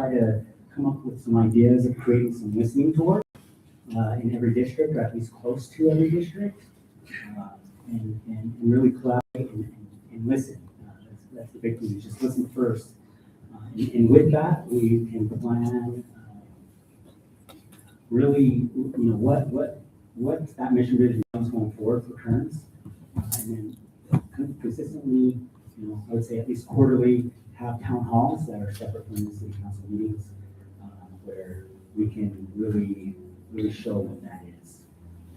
try to come up with some ideas of creating some listening tours in every district, or at least close to every district, and really collaborate and listen. That's the big thing, is just listen first. And with that, we can plan really, what that mission vision is going forward for Kearns, and then consistently, I would say at least quarterly, have town halls that are separate from the city council meetings, where we can really show what that is.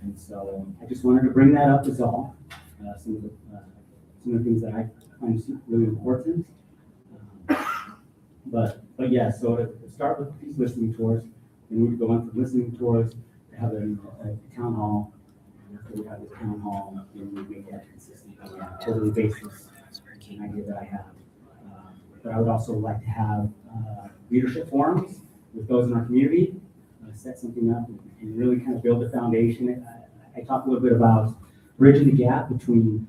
And so I just wanted to bring that up as all, some of the things that I find really important. But yeah, so to start with these listening tours, and we would go on from listening tours to have a town hall. And after we have the town hall, then we make that consistent on a quarterly basis. An idea that I have. But I would also like to have leadership forums with those in our community, set something up and really kind of build a foundation. I talked a little bit about bridging the gap between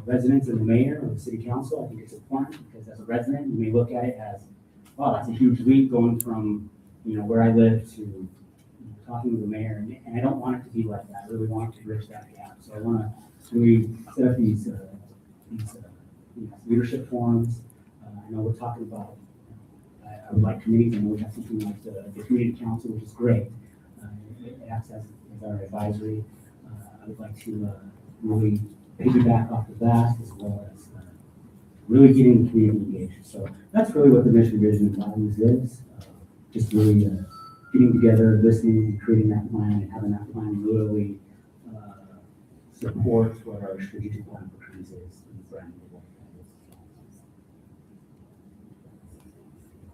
residents and the mayor or the city council. I think it's important because as a resident, you may look at it as, wow, that's a huge leap going from where I live to talking with the mayor, and I don't want it to be like that. I really want to bridge that gap. So I want to really set up these leadership forums. I know we're talking about, I would like committees, and we have something like the community council, which is great. It acts as our advisory. I would like to really piggyback off of that, as well as really getting the community engaged. So that's really what the mission, vision, and values is. Just really getting together, listening, creating that plan, and having that plan really support what our strategic plan for Kearns is.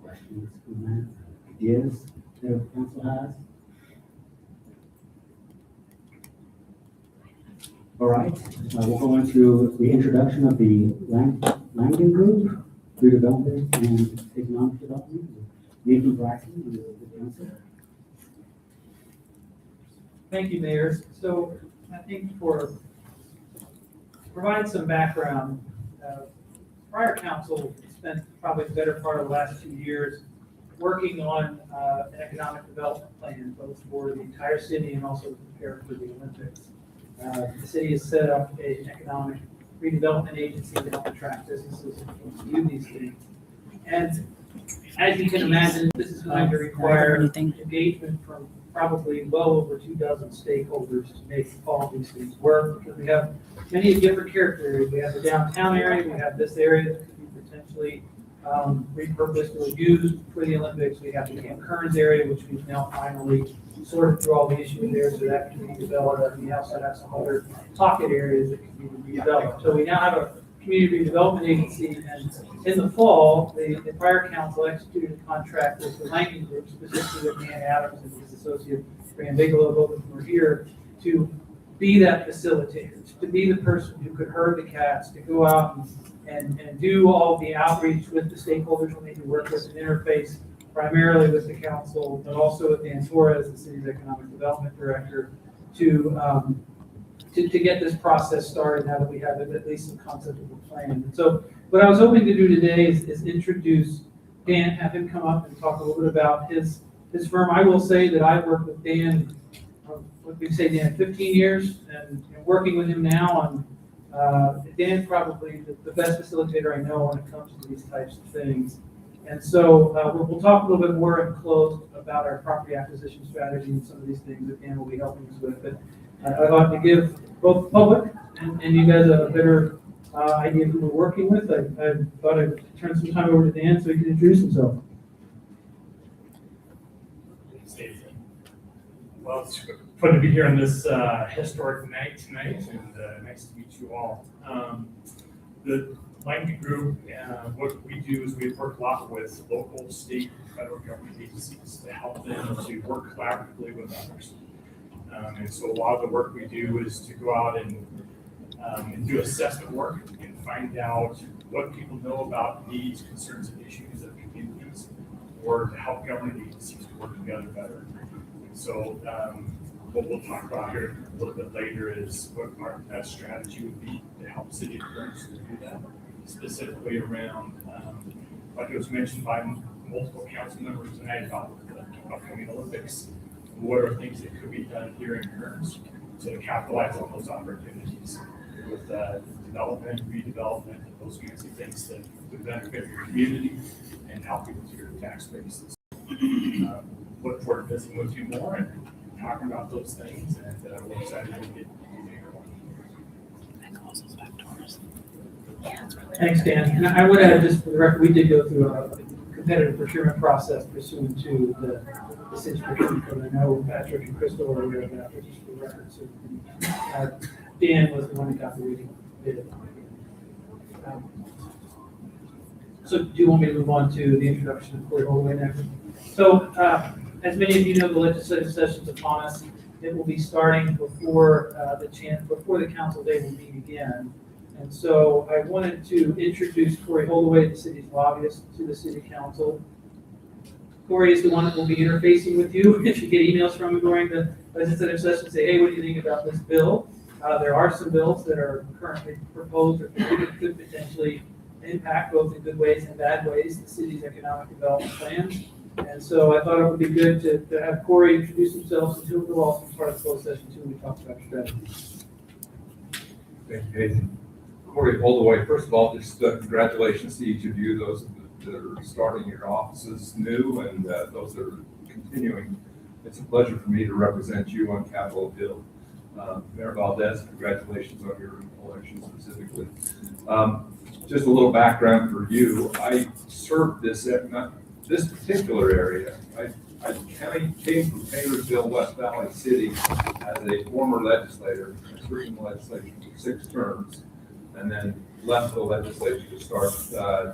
Questions from that? Ideas that the council has? All right, we'll go into the introduction of the Langdon Group, Redevelopment and Economic Development. Nathan Braxton, the council. Thank you, Mayor. So I think to provide some background, prior council spent probably the better part of the last 2 years working on an economic development plan, both for the entire city and also to prepare for the Olympics. The city has set up an economic redevelopment agency to help attract businesses and do these things. And as you can imagine, this is going to require engagement from probably well over 24 stakeholders to make all these things work, because we have many different character areas. We have the downtown area, we have this area that could be potentially repurposed or used for the Olympics. We have the Camp Kearns area, which we've now finally sorted through all the issues there, so that can be developed. And we also have some other pocket areas that can be redeveloped. So we now have a community redevelopment agency, and in the fall, the prior council executed a contract with the Langdon Group, specifically with Dan Adams and his associate Graham Bigelow, both of them are here, to be that facilitator, to be the person who could herd the cats, to go out and do all the outreach with the stakeholders when they do work with and interface primarily with the council, but also with Dan Torres, the city's economic development director, to get this process started now that we have at least some concept of a plan. And so what I was hoping to do today is introduce Dan, have him come up and talk a little bit about his firm. I will say that I've worked with Dan, what we say, Dan, 15 years, and working with him now on, Dan's probably the best facilitator I know when it comes to these types of things. And so we'll talk a little bit more in close about our property acquisition strategy and some of these things that Dan will be helping us with. But I'd like to give both the public and you guys a better idea of who we're working with. I thought I'd turn some time over to Dan so he can introduce himself. Well, it's fun to be here on this historic night tonight, and nice to meet you all. The Langdon Group, what we do is we work a lot with local, state, federal government agencies to help them to work collaboratively with others. And so a lot of the work we do is to go out and do assessment work and find out what people know about needs, concerns, and issues of communities, or to help government agencies work together better. And so what we'll talk about here a little bit later is what our best strategy would be to help city of Kearns to do that, specifically around, like it was mentioned by multiple council members tonight about the upcoming Olympics. What are things that could be done here in Kearns to capitalize on those opportunities with development, redevelopment, and those kinds of things that would benefit your community and help you with your tax bases. Look forward to visiting with you more and talking about those things, and we're excited to get Thanks, Dan. And I would add, just for the record, we did go through a competitive procurement process pursuant to the city's procurement code. I know Patrick and Crystal are aware of that, but just for the record. So, Dan was the one that got the regional bid. So do you want me to move on to the introduction of Corey Holloway next? So, as many of you know, the legislative session's upon us. It will be starting before the council day will meet again. And so I wanted to introduce Corey Holloway, the city's lobbyist, to the city council. Corey is the one that will be interfacing with you. If you get emails from him during the legislative session, say, hey, what do you think about this bill? There are some bills that are currently proposed or could potentially impact, both in good ways and bad ways, the city's economic development plans. And so I thought it would be good to have Corey introduce himself, and he'll also be part of the closed session too when we talk about strategy. Thank you, Hayden. Corey Holloway, first of all, just congratulations to each of you, those that are starting your offices new and those that are continuing. It's a pleasure for me to represent you on Capitol Hill. Mayor Valdez, congratulations on your election specifically. Just a little background for you. I served this particular area. I came from Taylorsville, West Valley City as a former legislator. I served in the legislature for 6 terms and then left the legislature to start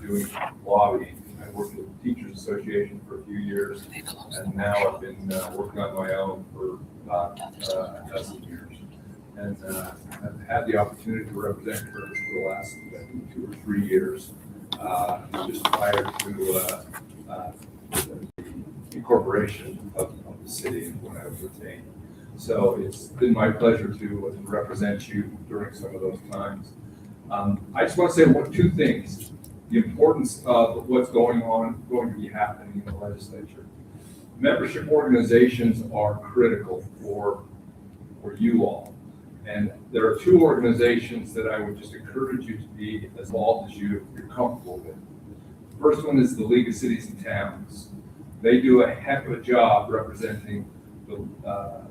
doing lobbying. I worked with the Teachers Association for a few years, and now I've been working on my own for about a dozen years. And I've had the opportunity to represent her for the last 2 or 3 years, just prior to the incorporation of the city and when I was retained. So it's been my pleasure to represent you during some of those times. I just want to say 2 things. The importance of what's going to be happening in the legislature. Membership organizations are critical for you all. And there are 2 organizations that I would just encourage you to be as involved as you're comfortable with. The first one is the League of Cities and Towns. They do a heck of a job representing the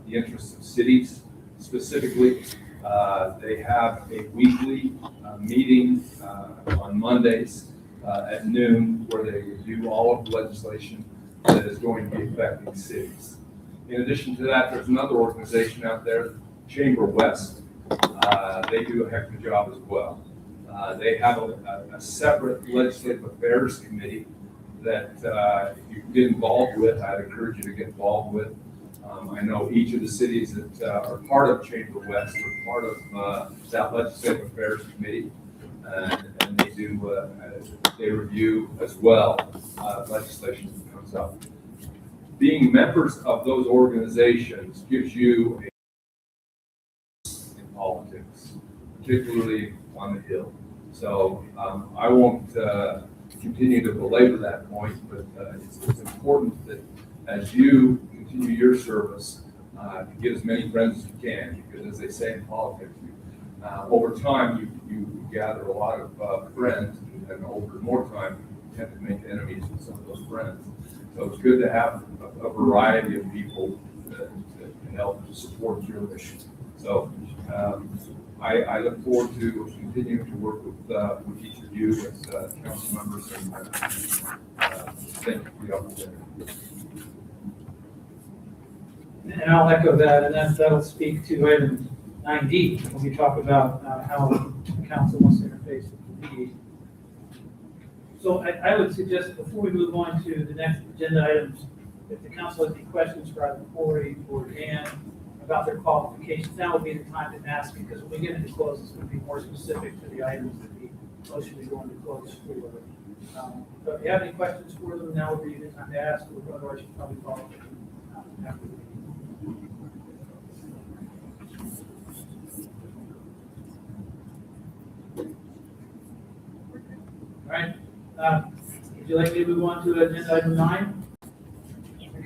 interests of cities. Specifically, they have a weekly meeting on Mondays at noon where they review all of the legislation that is going to be affecting cities. In addition to that, there's another organization out there, Chamber West. They do a heck of a job as well. They have a separate legislative affairs committee that if you can get involved with, I'd encourage you to get involved with. I know each of the cities that are part of Chamber West are part of that legislative affairs committee, and they review as well legislation that comes up. Being members of those organizations gives you in politics, particularly on the Hill. So I won't continue to belabor that point, but it's important that as you continue your service, to get as many friends as you can, because as they say in politics, over time you gather a lot of friends, and over more time you tend to make enemies with some of those friends. So it's good to have a variety of people that can help support your mission. So I look forward to continuing to work with each of you as council members, and thank you for the opportunity. And I'll echo that, and that'll speak to item 9D when we talk about how the council wants to interface with the league. So I would suggest before we move on to the next agenda items, if the council has any questions for either Corey or Dan about their qualifications, now would be the time to ask, because when we get into close, it's going to be more specific to the items that we motion to go into close for. But if you have any questions for them, now would be the time to ask, or otherwise you probably follow up after the meeting. All right. you like me to move on to agenda item 9?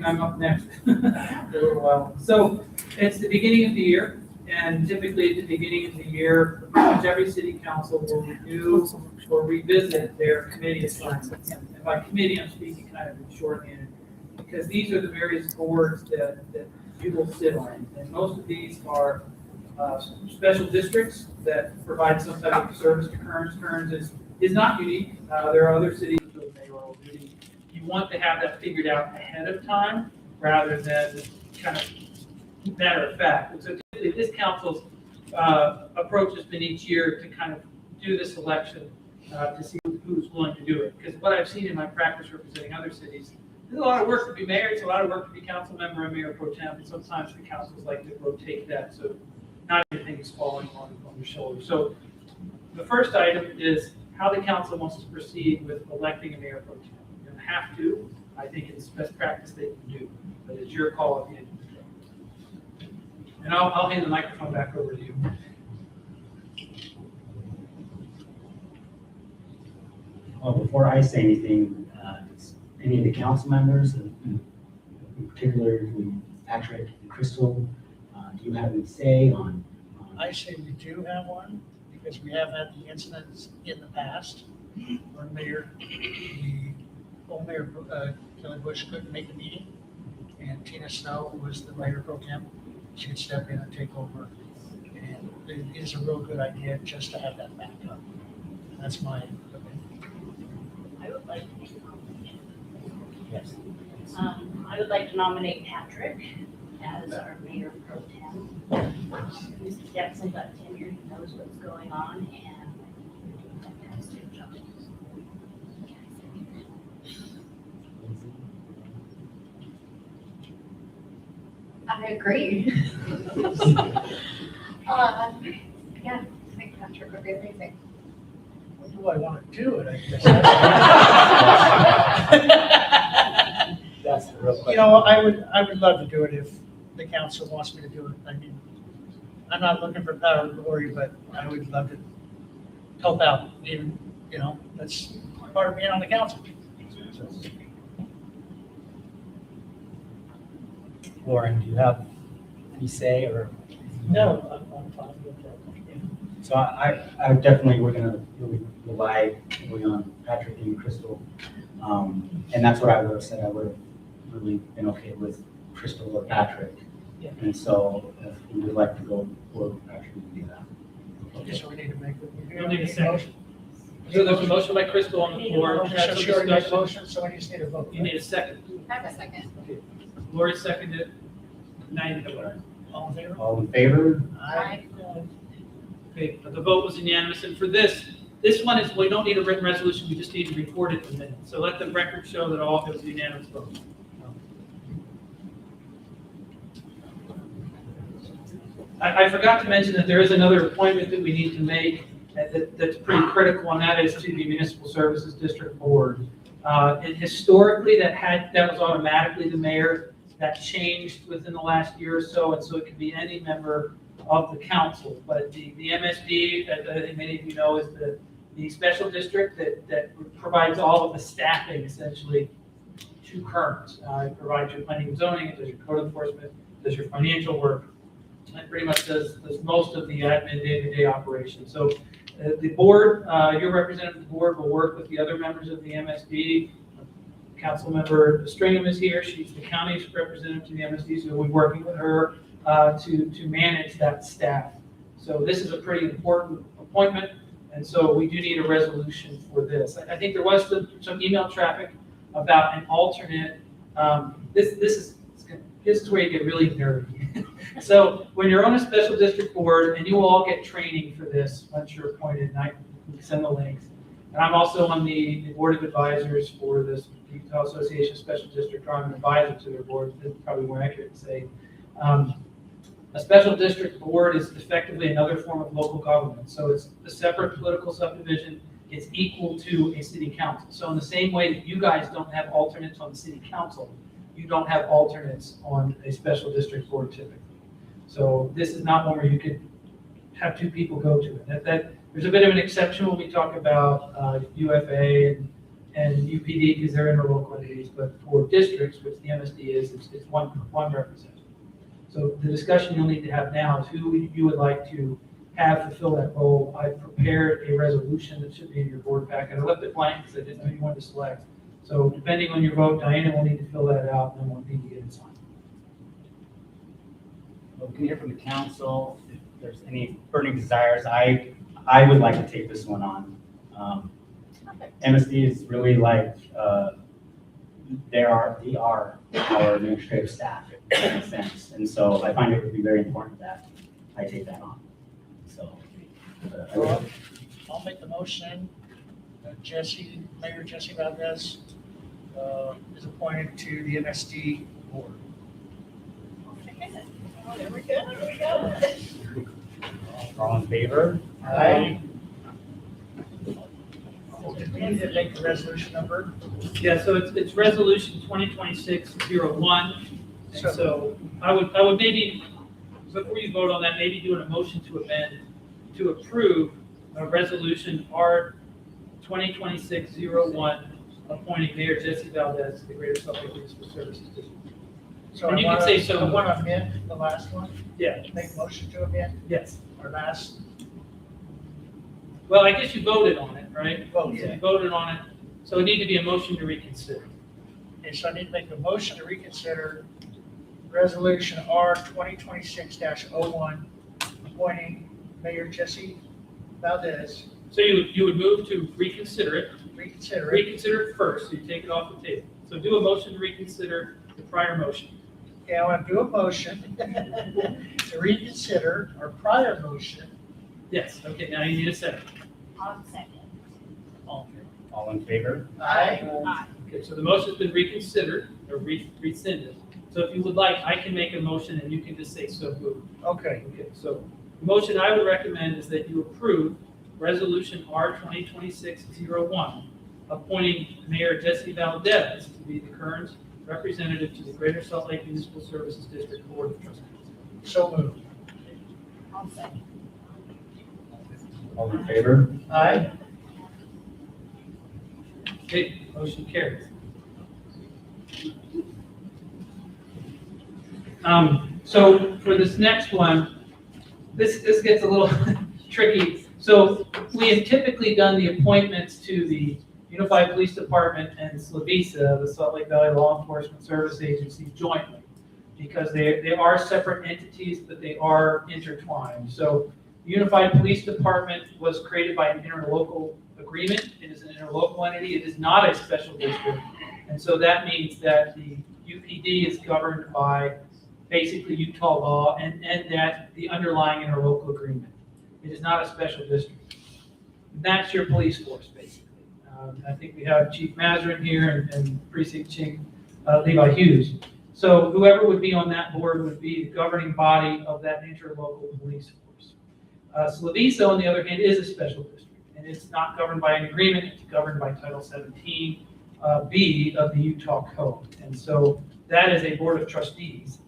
I'm up next. For a little while. So it's the beginning of the year, and typically at the beginning of the year, pretty much every city council will renew or revisit their committee assignments. And by committee, I'm speaking kind of in shorthand, because these are the various boards that you will sit on. And most of these are special districts that provide some type of service to Kearns. Kearns is not unique. There are other cities with mayoral duty. You want to have that figured out ahead of time rather than kind of matter of fact. And so typically this council's approach has been each year to kind of do this election to see who's willing to do it. Because what I've seen in my practice representing other cities, there's a lot of work to be mayor, it's a lot of work to be council member and mayor pro tem, and sometimes the councils like to rotate that, so not everything is falling on your shoulders. So the first item is how the council wants to proceed with electing a mayor pro tem. You don't have to, I think it's best practice they can do, but it's your call at the end of the day. And I'll hand the microphone back over to you. Well, before I say anything, any of the council members, in particular Patrick and Crystal, do you have any say on? I say we do have one, because we have had the incidents in the past where the old mayor, Kelly Bush, couldn't make the meeting, and Tina Snow, who was the mayor pro tem, she would step in and take over. And it is a real good idea just to have that backup. That's my opinion. I would like to make a nomination. Yes. I would like to nominate Patrick as our mayor pro tem. Mr. Jackson got tenure, he knows what's going on, and you're doing a fantastic job. I agree. Yeah, I think Patrick would be amazing. Well, do I want to do it? I guess. That's the real question. You know, I would love to do it if the council wants me to do it. I mean, I'm not looking for power and glory, but I would love to help out. Even, you know, that's part of being on the council. Lauren, do you have any say or? No, I'm fine with that. So I definitely, we're gonna really rely heavily on Patrick and Crystal. And that's what I would have said. I would have really been okay with Crystal or Patrick. Yeah. And so if we would like to go for Patrick, we can do that. Okay, so we need to make. You'll need a second. So there's a motion by Crystal on the floor. So That's a she already made a discussion. motion, so we just need a vote. You need a second. I have a second. Lori seconded. Now you can vote. All in favor? All in favor? Aye. Okay, but the vote was unanimous, and for this one is, we don't need a written resolution, we just need to record it in the minutes. So let the record show that all, it was a unanimous vote. I forgot to mention that there is another appointment that we need to make that's pretty critical, and that is to the Municipal Services District Board. And historically, that was automatically the mayor. That changed within the last year or so, and so it could be any member of the council. But the MSD, as I think many of you know, is the special district that provides all of the staffing essentially to Kearns. It provides your planning and zoning, it does your code enforcement, does your financial work. It pretty much does most of the admin day-to-day operation. So the board, your representative of the board will work with the other members of the MSD. Councilmember Stringham is here. She's the county's representative to the MSD, so we'll be working with her to manage that staff. So this is a pretty important appointment, and so we do need a resolution for this. I think there was some email traffic about an alternate. This is where you get really nerdy. So when you're on a special district board, and you will all get training for this once you're appointed, and I can send the links. And I'm also on the board of advisors for this Utah Association of Special District, or I'm an advisor to their board. That's probably more accurate to say. A special district board is effectively another form of local government. So it's a separate political subdivision. It's equal to a city council. So in the same way that you guys don't have alternates on the city council, you don't have alternates on a special district board typically. So this is not one where you could have two people go to it. There's a bit of an exception when we talk about UFA and UPD because they're interlocal entities, but for districts, which the MSD is, it's one representative. So the discussion you'll need to have now is who you would like to have fulfill that role. I prepared a resolution that should be in your board packet. I left it blank because I didn't know you wanted to select. So depending on your vote, Diana will need to fill that out, and then we'll need to get it signed. Well, we can hear from the council if there's any burning desires. I would like to take this one on. MSD is really like, they are our administrative staff in a sense. And so I find it would be very important that I take that on. So, I would- I'll make the motion. Mayor Jesse Valdez is appointed to the MSD board. Oh, there we go. all in favor? Aye. Did we need to make the resolution number? Yeah, so it's resolution 2026-01. And So- so I would maybe, before you vote on that, maybe do a motion to amend, to approve a resolution R 2026-01, appointing Mayor Jesse Valdez to the Greater Salt Lake Municipal Services District. So And I you can wanna- say so I want to amend the last one, Yeah, make a motion to amend yes. our last Well, I guess you voted on it, right? vote. So you voted on it, so it need to be a motion to reconsider. Okay, so I need to make a motion to reconsider resolution R 2026-01, appointing Mayor Jesse Valdez, So you would move to reconsider it, reconsider it. reconsider it first, so you take it off the table. So do a motion to reconsider the prior motion. Okay, I want to do a motion to reconsider our prior motion. Yes, okay, now you need a second. On second. All in favor? Aye. Aye. Okay, so the motion's been reconsidered, or rescinded. So if you would like, I can make a motion and you can just say so moved. Okay, Okay, so the motion I would recommend is that you approve Resolution R 2026-01, appointing Mayor Jesse Valdez to be the current representative to the Greater Salt Lake Municipal Services District Board of Trustees. so moved. On second. All in favor? Aye. Okay, motion carries. So for this next one, this gets a little tricky. So we have typically done the appointments to the Unified Police Department and Slavisa, the Salt Lake Valley Law Enforcement Service Agency, jointly, because they are separate entities, but they are intertwined. So the Unified Police Department was created by an interlocal agreement. It is an interlocal entity. It is not a special district. And so that means that the UPD is governed by basically Utah law and that the underlying interlocal agreement. It is not a special district. That's your police force, basically. I think we have Chief Mazarin here and Precinct Chief Levi Hughes. So whoever would be on that board would be the governing body of that interlocal police force. Slavisa, on the other hand, is a special district, and it's not governed by an agreement. It's governed by Title 17 B of the Utah Code. And so that is a board of trustees.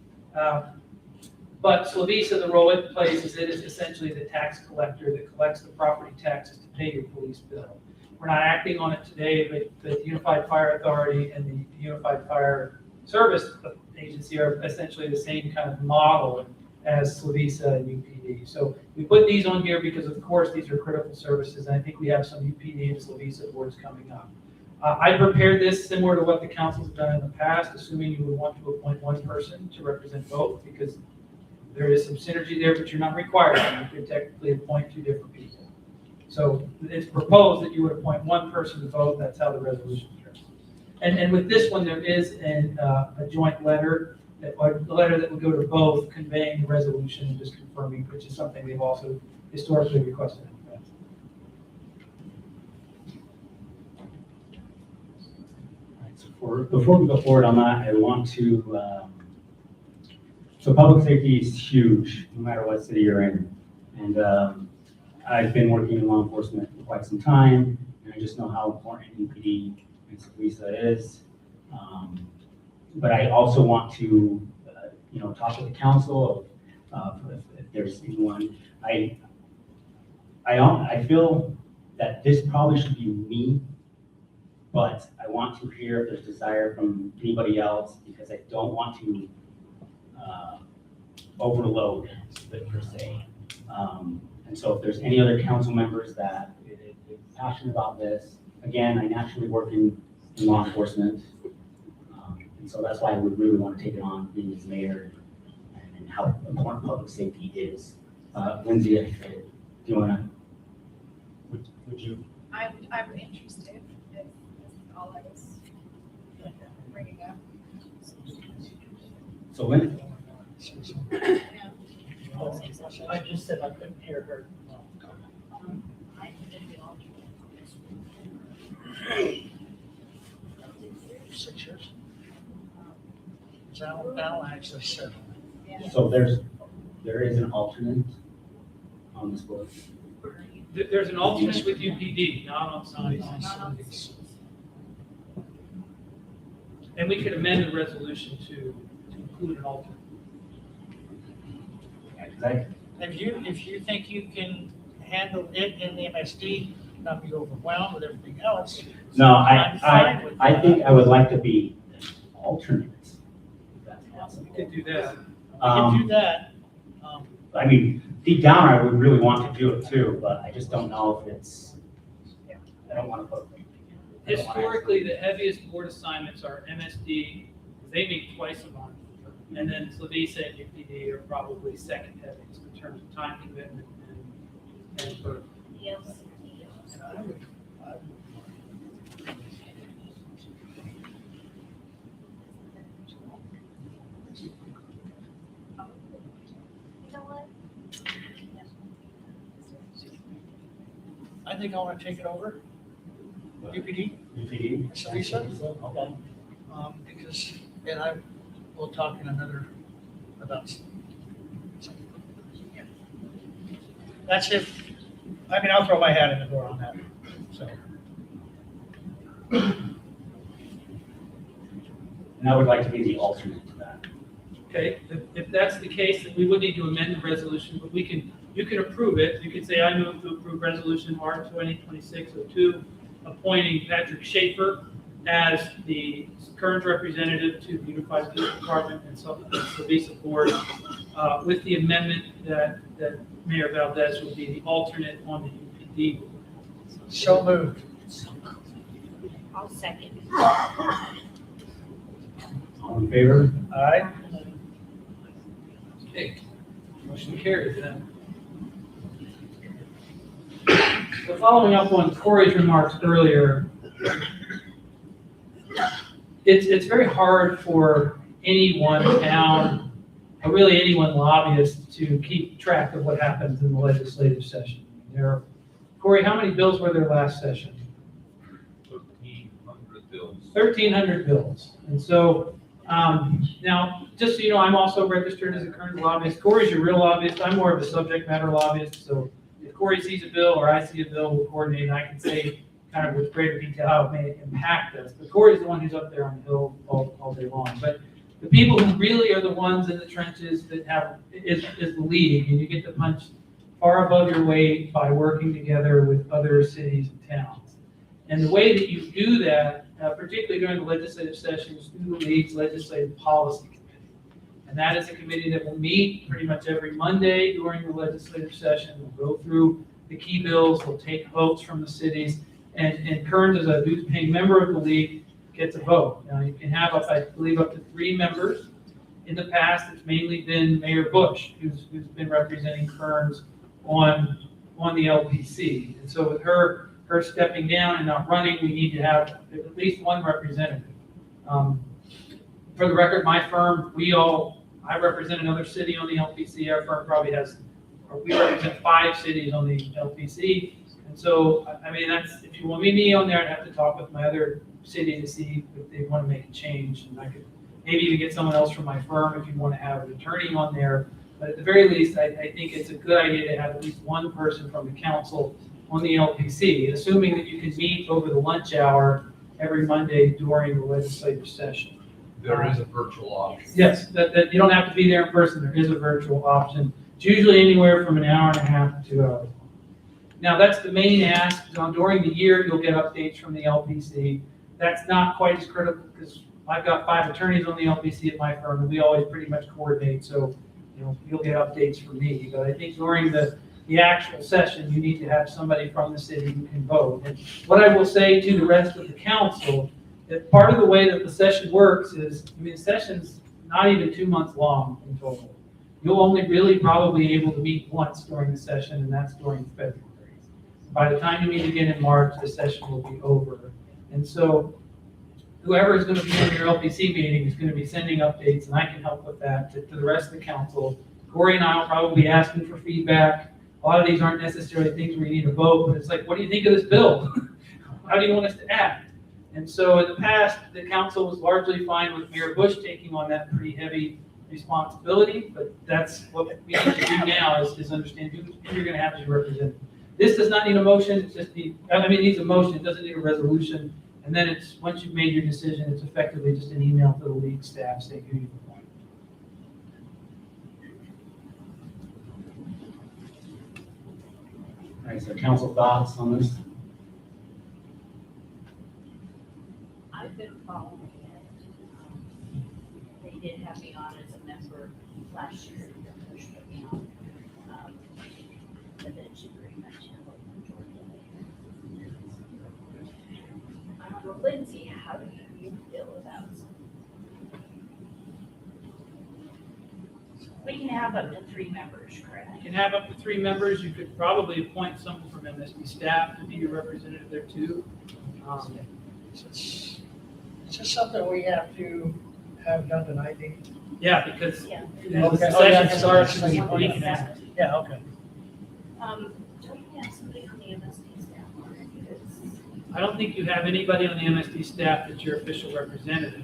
But Slavisa, the role it plays is it is essentially the tax collector that collects the property taxes to pay your police bill. We're not acting on it today, but the Unified Fire Authority and the Unified Fire Service Agency are essentially the same kind of model as Slavisa and UPD. So we put these on here because, of course, these are critical services, and I think we have some UPD and Slavisa boards coming up. I prepared this similar to what the council's done in the past, assuming you would want to appoint one person to represent both, because there is some synergy there, but you're not required. You could technically appoint two different people. So it's proposed that you would appoint one person to vote. That's how the resolution goes. And with this one, there is a joint letter, a letter that would go to both conveying the resolution and just confirming, which is something they've also historically requested in the past. Before we go forward on that, I want to, so public safety is huge, no matter what city you're in. And I've been working in law enforcement for quite some time, and I just know how important UPD and Slavisa is. But I also want to, talk with the council if there's anyone. I feel that this probably should be me But I want to hear if there's desire from anybody else, because I don't want to overload it per se. And so if there's any other council members that are passionate about this, again, I naturally work in law enforcement. And so that's why I would really want to take it on, being as mayor and how important public safety is. Lindsay, do you want to, would you? I'm interested, if all I was bringing up. So Lynn? Yeah. I just said I couldn't hear her. I did the alternate. 6 years. Val actually said. Yeah. So there is an alternate on this board. There's an alternate with UPD, not on signs. And we could amend the resolution to include an alternate. If you think you can handle it in the MSD, not be overwhelmed with everything else. No, I'm fine with I that. think I would like to be alternate. If that's possible. We could do that. We can do that. I mean, deep down, I would really want to do it too, but I just don't know if it's, I don't want to put. Historically, the heaviest board assignments are MSD, they meet twice a month. And then Slovisa and UPD are probably second heaviest in terms of time commitment and for. Yes. You know what? I think I want to take it over. UPD, UPD? Lisa? Okay. Because, and I will talk in another about. That's if, I mean, I'll throw my hat in the door on that, so. And I would like to be the alternate to that. Okay, if that's the case, then we would need to amend the resolution, but you can approve it. You could say, I move to approve resolution R 2026-02, appointing Patrick Schaefer as the current representative to the Unified Police Department and Slovisa Board, with the amendment that Mayor Valdez would be the alternate on the UPD. So moved. I'll second. All in favor? All right. Okay, motion carries then. So following up on Corey's remarks earlier, it's very hard for any one town, or really any one lobbyist, to keep track of what happens in the legislative session. Corey, how many bills were there last session? 1,300 bills. 1,300 bills. And so, now, just so you know, I'm also registered as a current lobbyist. Corey's your real lobbyist. I'm more of a subject matter lobbyist. So if Corey sees a bill or I see a bill, we'll coordinate, and I can say kind of with greater detail how it may impact us. But Corey's the one who's up there on the hill all day long. But the people who really are the ones in the trenches that is the leading, and you get to punch far above your weight by working together with other cities and towns. And the way that you do that, particularly during the legislative sessions, through the League's Legislative Policy Committee. And that is a committee that will meet pretty much every Monday during the legislative session. We'll go through the key bills, we'll take votes from the cities, and Kearns, as a dues-paying member of the League, gets a vote. Now, you can have, I believe, up to 3 members. In the past, it's mainly been Mayor Bush, who's been representing Kearns on the LPC. And so with her stepping down and not running, we need to have at least one representative. For the record, my firm, I represent another city on the LPC. Our firm probably we represent 5 cities on the LPC. And so, I mean, if you want me on there, I'd have to talk with my other city to see if they want to make a change. And I could maybe even get someone else from my firm if you want to have an attorney on there. But at the very least, I think it's a good idea to have at least one person from the council on the LPC, assuming that you can meet over the lunch hour every Monday during the legislative session. There is a virtual option. Yes, that you don't have to be there in person. There is a virtual option. It's usually anywhere from an hour and a half to 2 hours. Now, that's the main ask. During the year, you'll get updates from the LPC. that's not quite as critical because I've got 5 attorneys on the LPC at my firm and we always pretty much coordinate. So, you'll get updates from me. But I think during the actual session, you need to have somebody from the city who can vote. And what I will say to the rest of the council, that part of the way that the session works is, the session's not even 2 months long in total. You'll only really probably be able to meet once during the session, and that's during February. By the time you meet again in March, the session will be over. And so whoever is going to be in your LPC meeting is going to be sending updates, and I can help with that to the rest of the council. Corey and I will probably be asking for feedback. A lot of these aren't necessarily things where you need to vote, but it's like, what do you think of this bill? How do you want us to act? And so in the past, the council was largely fine with Mayor Bush taking on that pretty heavy responsibility, but that's what we need to do now is understand who you're going to have as your representative. This does not need a motion, it just needs a motion, it doesn't need a resolution. And then it's, once you've made your decision, it's effectively just an email to the league staff saying who you appoint. All right, so council thoughts on this? I've been following it. They did have me on as a member last year. But then she pretty much handled the majority of it. I don't know, Lindsay, how do you feel about it? We can have up to 3 members, correct? You can have up to 3 members. You could probably appoint someone from MSD staff to be your representative there too. Is this something we have to have done tonight, Dean? Yeah, because Yeah. the Okay. session starts Oh, yeah, when you can ask. Yeah, okay. Don't we have somebody on the MSD staff on it? Because I don't think you have anybody on the MSD staff that's your official representative.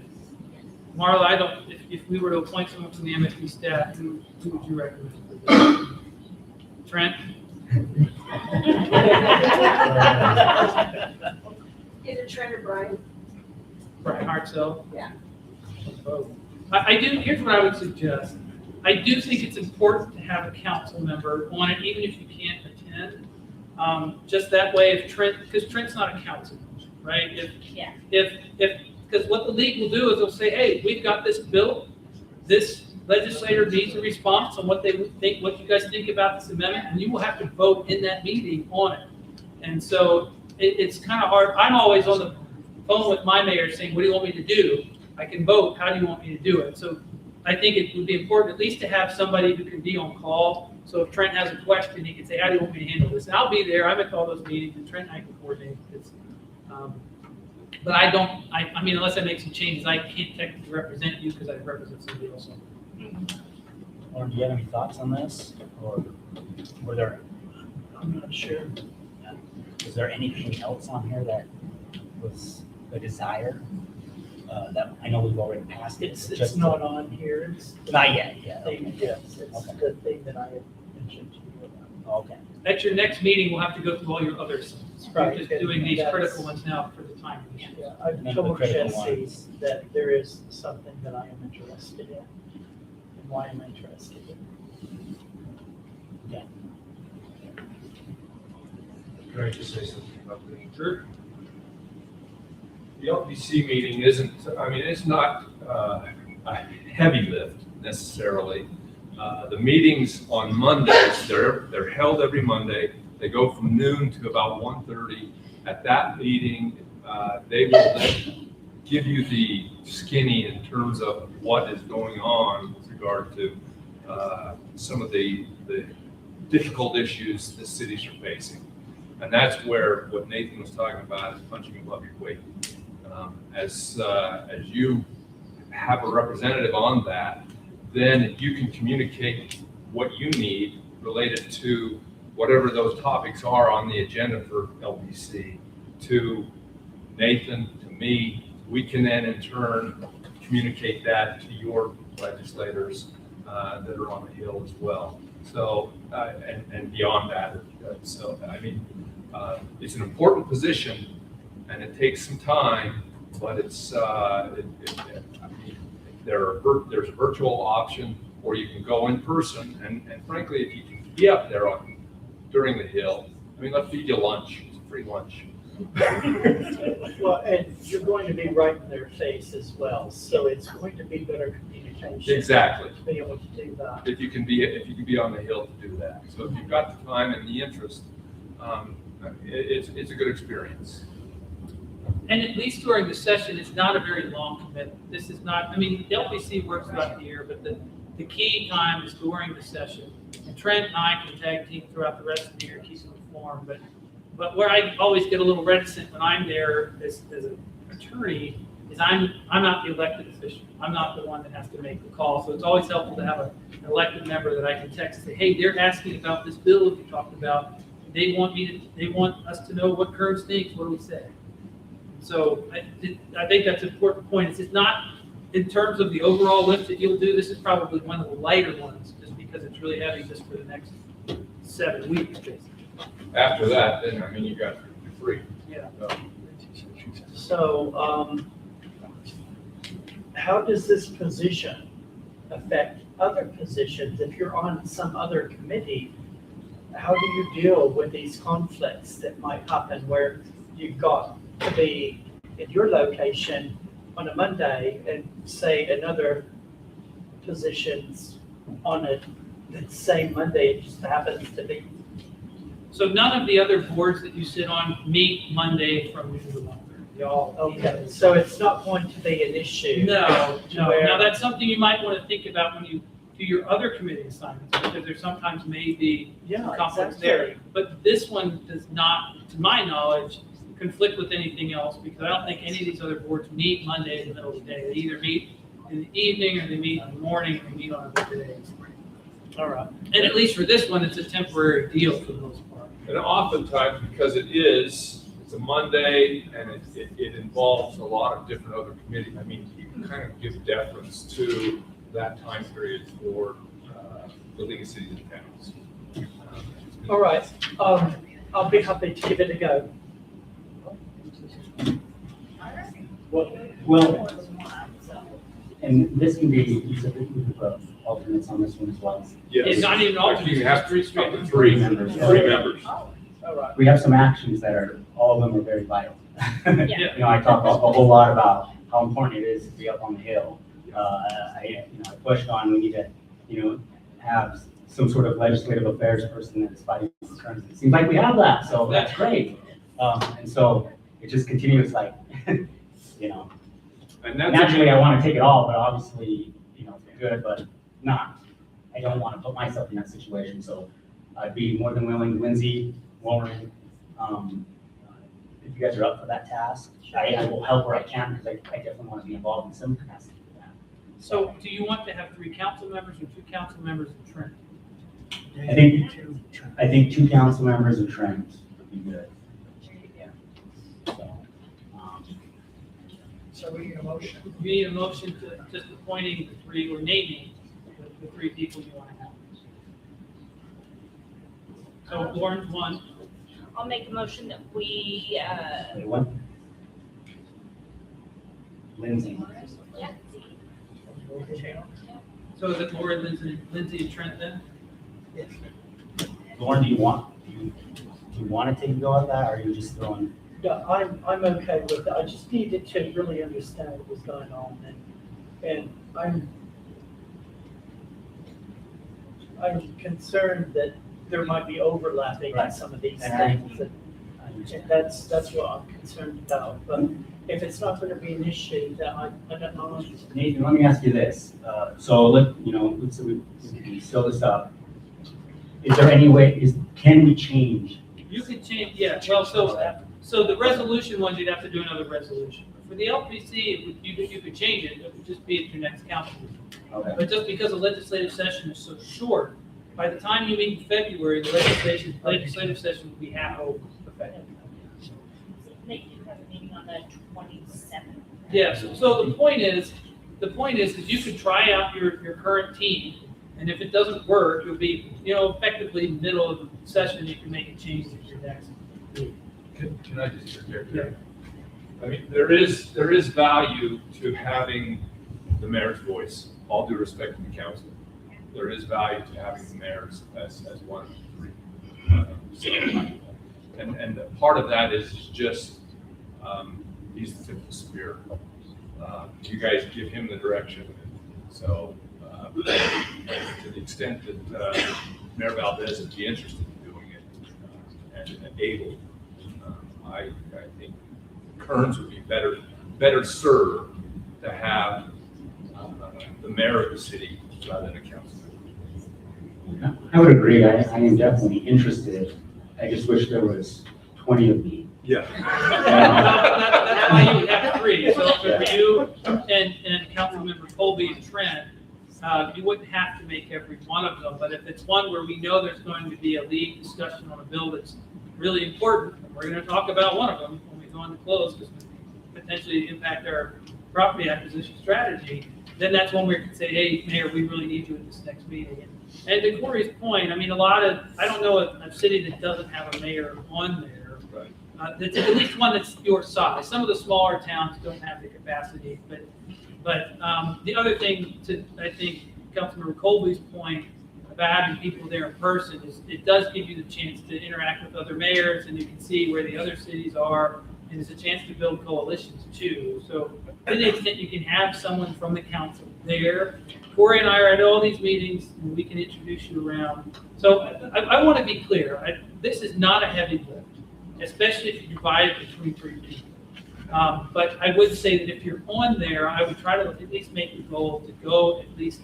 Marla, if we were to appoint someone from the MSD staff, who would you recommend? Trent? Either Trent or Brian. Brian Hartzell? Yeah. I do, here's what I would suggest. I do think it's important to have a council member on it, even if you can't attend. Just that way, if Trent, because Trent's not a council member, right? Yeah. Because what the league will do is they'll say, hey, we've got this bill. This legislator needs a response on what they think, what you guys think about this amendment, and you will have to vote in that meeting on it. And so it's kind of hard. I'm always on the phone with my mayor saying, what do you want me to do? I can vote. How do you want me to do it? So I think it would be important at least to have somebody who can be on call. So if Trent has a question, he can say, how do you want me to handle this? And I'll be there. I'm at all those meetings, and Trent and I can coordinate this. But I mean, unless I make some changes, I can't technically represent you because I represent somebody else. Lauren, do you have any thoughts on this? Or were there, I'm not sure. is there anything else on here that was a desire? That, I know we've already passed it. It's just- not on here, it's the Not yet, yeah. thing, Okay. yes, it's Okay. the thing that I had mentioned to you about. Okay. At your next meeting, we'll have to go through all your others. We're Right, just and doing these that's- critical ones now for the time. Yeah, And I've then the told critical Jesse ones. that there is something that I am interested in. And why I'm interested in. Can I just say something about this? Sure. The LPC meeting isn't, I mean, it's not a heavy lift necessarily. The meetings on Mondays, they're held every Monday. They go from noon to about 1:30. At that meeting, they will then give you the skinny in terms of what is going on with regard to some of the difficult issues the cities are facing. And that's where what Nathan was talking about is punching above your weight. As you have a representative on that, then you can communicate what you need related to whatever those topics are on the agenda for LPC to Nathan, to me. We can then in turn communicate that to your legislators that are on the Hill as well. So, and beyond that. So, I mean, it's an important position and it takes some time, but it's, there's a virtual option or you can go in person. And frankly, if you can be up there during the Hill, I mean, they'll feed you lunch, it's a free lunch. Well, and you're going to be right in their face as well, so it's going to be better communication. Exactly. To be able to do that. If you can be on the Hill to do that. So if you've got the time and the interest, it's a good experience. And at least during the session, it's not a very long commitment. This is not, I mean, the LPC works throughout the year, but the key time is during the session. And Trent and I can tag team throughout the rest of the year, keep them informed, but where I always get a little reticent when I'm there as an attorney is I'm not the elected official. I'm not the one that has to make the call. So it's always helpful to have an elected member that I can text and say, hey, they're asking about this bill that we talked about. They want us to know what Kearns thinks. What do we say? So I think that's an important point. It's not, in terms of the overall lift that you'll do, this is probably one of the lighter ones, just because it's really heavy just for the next 7 weeks, basically. After that, then, I mean, you got free. Yeah. So, how does this position affect other positions? If you're on some other committee, how do you deal with these conflicts that might happen where you've got to be in your location on a Monday and say another position's on the same Monday, it just happens to be? So none of the other boards that you sit on meet Monday from noon to 1:30. Y'all. Okay, so it's not going to be an issue? No. Where- Now, that's something you might want to think about when you do your other committee assignments, because there sometimes may be Yeah, conflicts exactly. there. But this one does not, to my knowledge, conflict with anything else, because I don't think any of these other boards meet Monday in the middle of the day. They either meet in the evening, or they meet in the morning, or they meet on other days. All right. And at least for this one, it's a temporary deal for the most part. And oftentimes, because it's a Monday and it involves a lot of different other committees, I mean, you can kind of give deference to that time period for the League of Cities and Towns. All right, I'll be happy to give it a go. Well, and this can be, you said that we could put alternates on this one as well. It's not even alternates, You have it's three straight. up to three members. All right. We have some actions that are, all of them are very vital. Yeah. You know, I talk a whole lot about how important it is to be up on the Hill. I pushed on, we need to, have some sort of legislative affairs person that is fighting for Kearns. It seems like we have that, so that's great. And so it just continues like, And that's naturally I want to take it all, but obviously, it's good, but not. I don't want to put myself in that situation, so I'd be more than willing, Lindsay, Warren, if you guys are up for that task, I will help where I can, because I definitely want to be involved in some capacity for that. So do you want to have 3 council members or 2 council members and Trent? I think 2 council members and Trent would be good. So we need a motion. You need a motion to just appointing the 3 or naming the 3 people you want to have. So Lauren's one. I'll make a motion that we, Wait, what? Lindsay. yeah, So is it Lauren, Lindsay and Trent then? Lauren, do you want to take a go at that, or are you just throwing? Yeah, I'm okay with it. I just needed to really understand what was going on, and I'm concerned that there might be overlapping in Right. some of these And things, and that's what I'm concerned about. But if it's not going to be an issue, then I don't know. Nathan, let me ask you this. So let's say we can seal this up. Is there any way, can we change? You could change, yeah, well, so the resolution ones, you'd have to do another resolution. For the LPC, you could change it, it would just be at your next council meeting. Okay. But just because the legislative session is so short, by the time you meet in February, the legislative session will be half over. they do have a meeting on the 27th. Yeah, so the point is you could try out your current team, and if it doesn't work, it'll be, effectively middle of the session, you can make a change to your next meeting. Can I just interject there? I mean, there is value to having the mayor's voice, all due respect to the council. There is value to having the mayor as one of the 3. So And part of that is just, he's the tip of the spear. You guys give him the direction. So, to the extent that Mayor Valdez would be interested in doing it and able, I think Kearns would be better served to have the mayor of the city rather than a council. I would agree. I am definitely interested. I just wish there was 20 of me. Yeah. That's why you would have 3. So for you and Councilmember Colby and Trent, you wouldn't have to make every one of them. But if it's one where we know there's going to be a league discussion on a bill that's really important, and we're going to talk about one of them when we go into close, because potentially impact our property acquisition strategy, then that's when we can say, hey, Mayor, we really need you at this next meeting. And to Corey's point, I mean, I don't know a city that doesn't have a mayor on there. Right. That's at least one that's your size. Some of the smaller towns don't have the capacity, but the other thing to, I think, Councilmember Colby's point about having people there in person is it does give you the chance to interact with other mayors, and you can see where the other cities are, and it's a chance to build coalitions too. So to the extent you can have someone from the council there, Corey and I are at all these meetings, and we can introduce you around. So I want to be clear, this is not a heavy lift, especially if you divide it between 3 people. But I would say that if you're on there, I would try to at least make the goal to go at least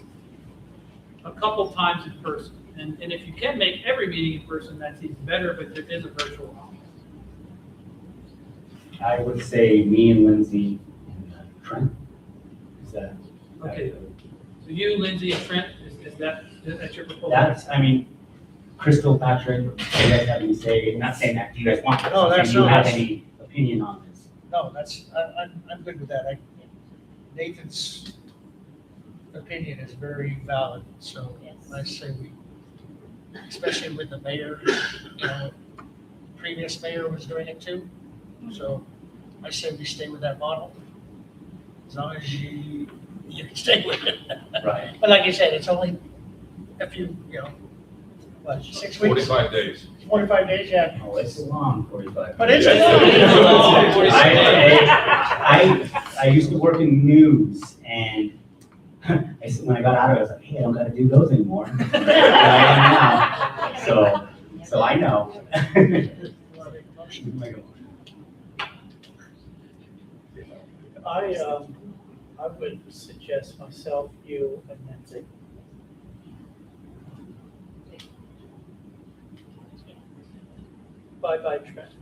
a couple times in person. And if you can make every meeting in person, that's even better, but there is a virtual option. I would say me and Lindsay and Trent. Is that? Okay. So you, Lindsay, and Trent, is that's your proposal? That's, I mean, Crystal, Patrick, do you guys have any say? Not saying that you guys want this. No, I'm that's saying you not have us. any opinion on this? No, I'm good with that. Nathan's opinion is very valid, so Yes. I say we, especially with the mayor, previous mayor was doing it too. So I say we stay with that model, as long as you can stay with it. Right. But like you said, it's only a few, what, 6 weeks? 45 days. 45 days, yeah. Oh, it's a long 45. But it's Yes. long. I used to work in news, and when I got out of it, I was like, hey, I don't gotta do those anymore. But I am now. So I know. Wanna make a motion? Make a motion. I would suggest myself, you, and Nancy. Bye-bye, Trent.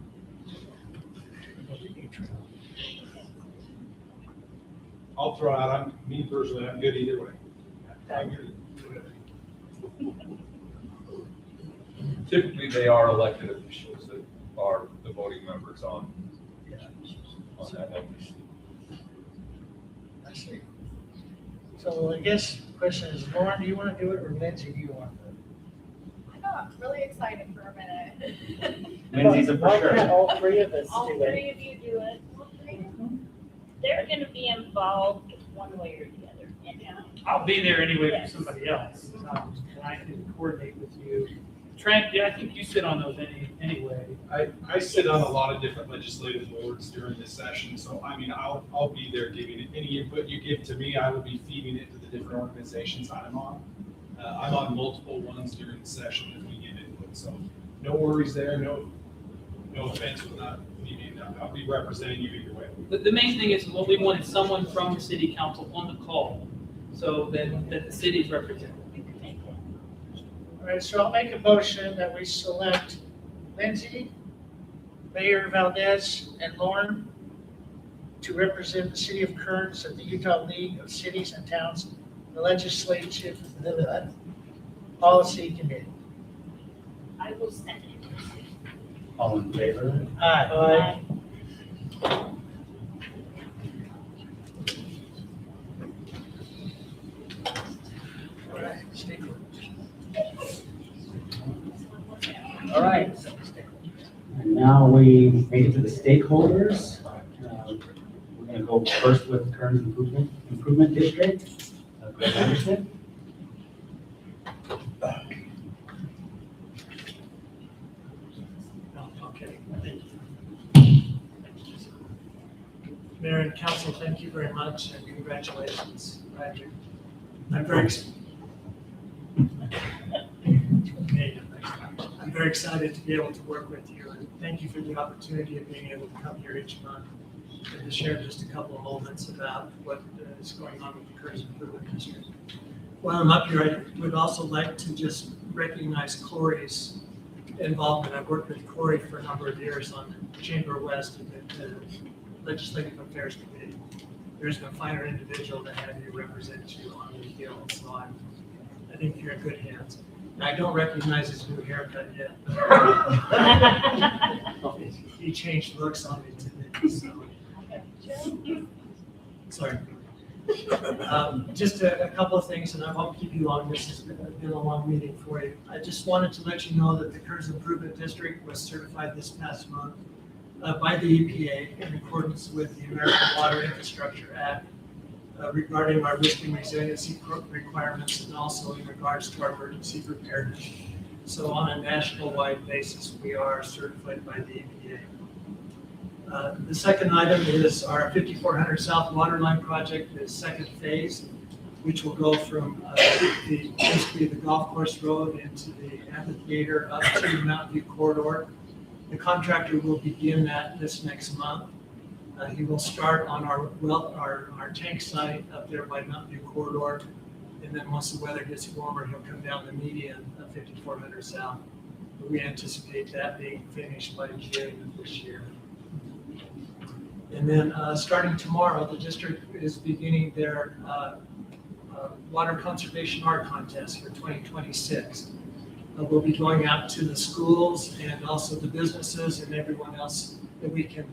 I'll throw out, me personally, I'm good either way. Typically, they are elected officials that are the voting members on that LPC. I see. So I guess the question is, Lauren, do you want to do it, or Lindsay, do you want to do it? I know, I'm really excited for a minute. Lindsay's a for Why can't sure. all 3 of us All do it? 3 of you do it. They're going to be involved one way or the other. And I'll be there anyway for somebody else. And I can coordinate with you. Trent, yeah, I think you sit on those anyway. I sit on a lot of different legislative boards during this session, so I mean, I'll be there giving it, any input you give to me, I will be feeding it to the different organizations I'm on. I'm on multiple ones during the session that we give input, so no worries there, no offense with not me being there. I'll be representing you either way. The main thing is what we want is someone from the city council on the call, so that the city's represented. All right, so I'll make a motion that we select Lindsay, Mayor Valdez, and Lauren to represent the city of Kearns at the Utah League of Cities and Towns, the legislative policy committee. I will send it. All in favor? Aye. All right, stay put. All right. And now we make it to the stakeholders. We're gonna go first with Kearns Improvement District. Greg Anderson. Okay. much and congratulations, Roger. I'm very, I'm very excited to be able to work with you, and thank you for the opportunity of being able to come here each month and to share just a couple of moments about what is going on with the Curtis Improvement District. While I'm up here, I would also like to just recognize Corey's involvement. I've worked with Corey for a number of years on the Chamber West and the Legislative Affairs Committee. There's no finer individual to have you represent you on the Hill, so I think you're in good hands. And I don't recognize his new haircut yet. He changed looks on me today, so. Sorry. Just a couple of things, and I won't keep you long. This has been a long meeting for you. I just wanted to let you know that the Curtis Improvement District was certified this past month by the EPA in accordance with the American Water Infrastructure Act regarding our risk and resiliency requirements and also in regards to our emergency preparedness. So on a national-wide basis, we are certified by the EPA. The second item is our 5400 South Waterline project, the second phase, which will go from basically the golf course road into the amphitheater up to the Mountain View corridor. The contractor will begin that this next month. He will start on our tank site up there by Mountain View corridor, and then once the weather gets warmer, he'll come down the median of 5400 South. We anticipate that being finished by June of this year. And then starting tomorrow, the district is beginning their water conservation art contest for 2026. We'll be going out to the schools and also the businesses and everyone else that we can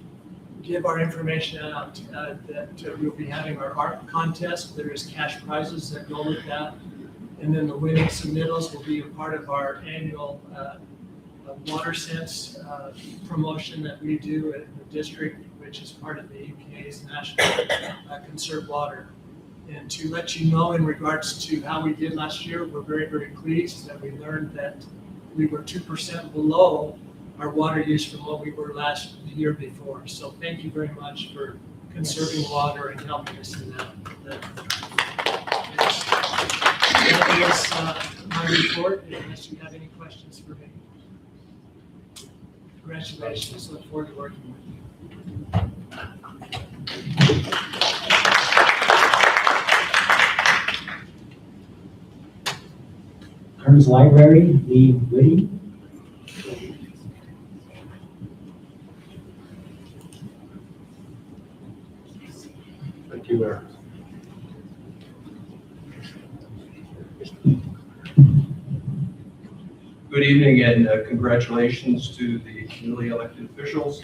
give our information out that we'll be having our art contest. There is cash prizes that go with that. And then the winning submittals will be a part of our annual Water Sense promotion that we do at the district, which is part of the EPA's National Conserve Water. And to let you know in regards to how we did last year, we're very, very pleased that we learned that we were 2% below our water use from what we were the year before. So thank you very much for conserving water and helping us in that. That is my report, unless you have any questions for me. Congratulations, look forward to working with you. Kearns Library, Lee Whitty. Thank you, Mayor. Good evening and congratulations to the newly elected officials.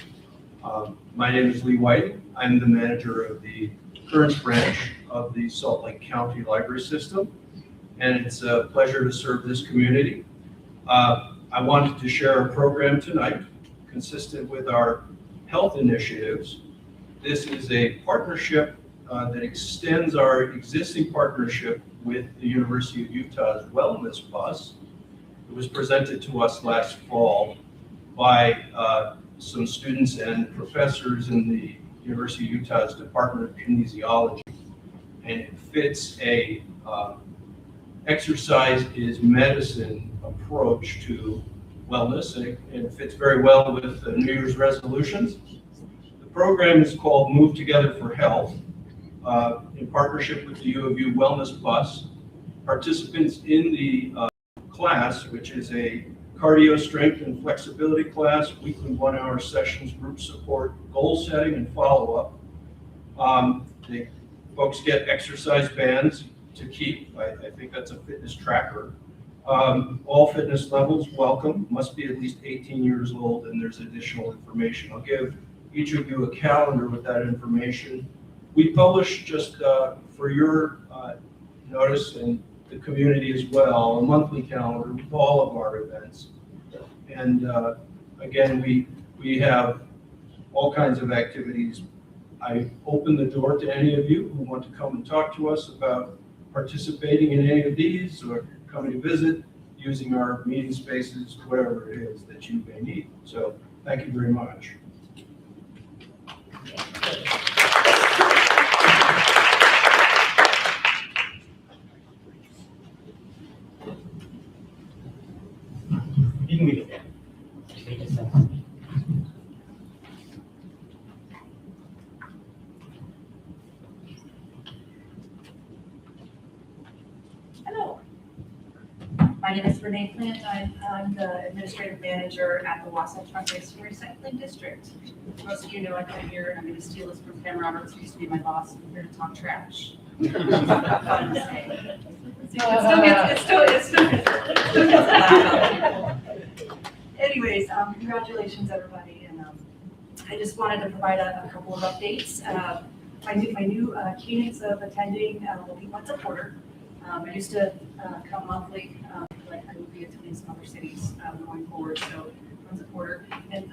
My name is Lee White. I'm the manager of the Kearns branch of the Salt Lake County Library System, and it's a pleasure to serve this community. I wanted to share a program tonight consistent with our health initiatives. This is a partnership that extends our existing partnership with the University of Utah's Wellness Bus. It was presented to us last fall by some students and professors in the University of Utah's Department of Kinesiology. And it fits a exercise is medicine approach to wellness, and it fits very well with the New Year's resolutions. The program is called Move Together for Health, in partnership with the U of U Wellness Bus. Participants in the class, which is a cardio strength and flexibility class, weekly 1-hour sessions, group support, goal setting, and follow-up. The folks get exercise bands to keep. I think that's a fitness tracker. All fitness levels welcome, must be at least 18 years old, and there's additional information. I'll give each of you a calendar with that information. We publish, just for your notice and the community as well, a monthly calendar with all of our events. And again, we have all kinds of activities. I open the door to any of you who want to come and talk to us about participating in any of these or coming to visit, using our meeting spaces, whatever it is that you may need. So thank you very much. can read it then. Just read the sentence. Hello. My name is Renee Plant. I'm the administrative manager at the Wasatch Front Waste and Recycling District. Most of you know I come here, I'm going to steal this from Pam Roberts, who used to be my boss. I'm here to talk trash. Fun to say. It still gets a laugh out of people. Anyways, congratulations, everybody. And I just wanted to provide a couple of updates. My new cadence of attending will be once a quarter. I used to come monthly, but I will be attending some other cities going forward, so once a quarter. And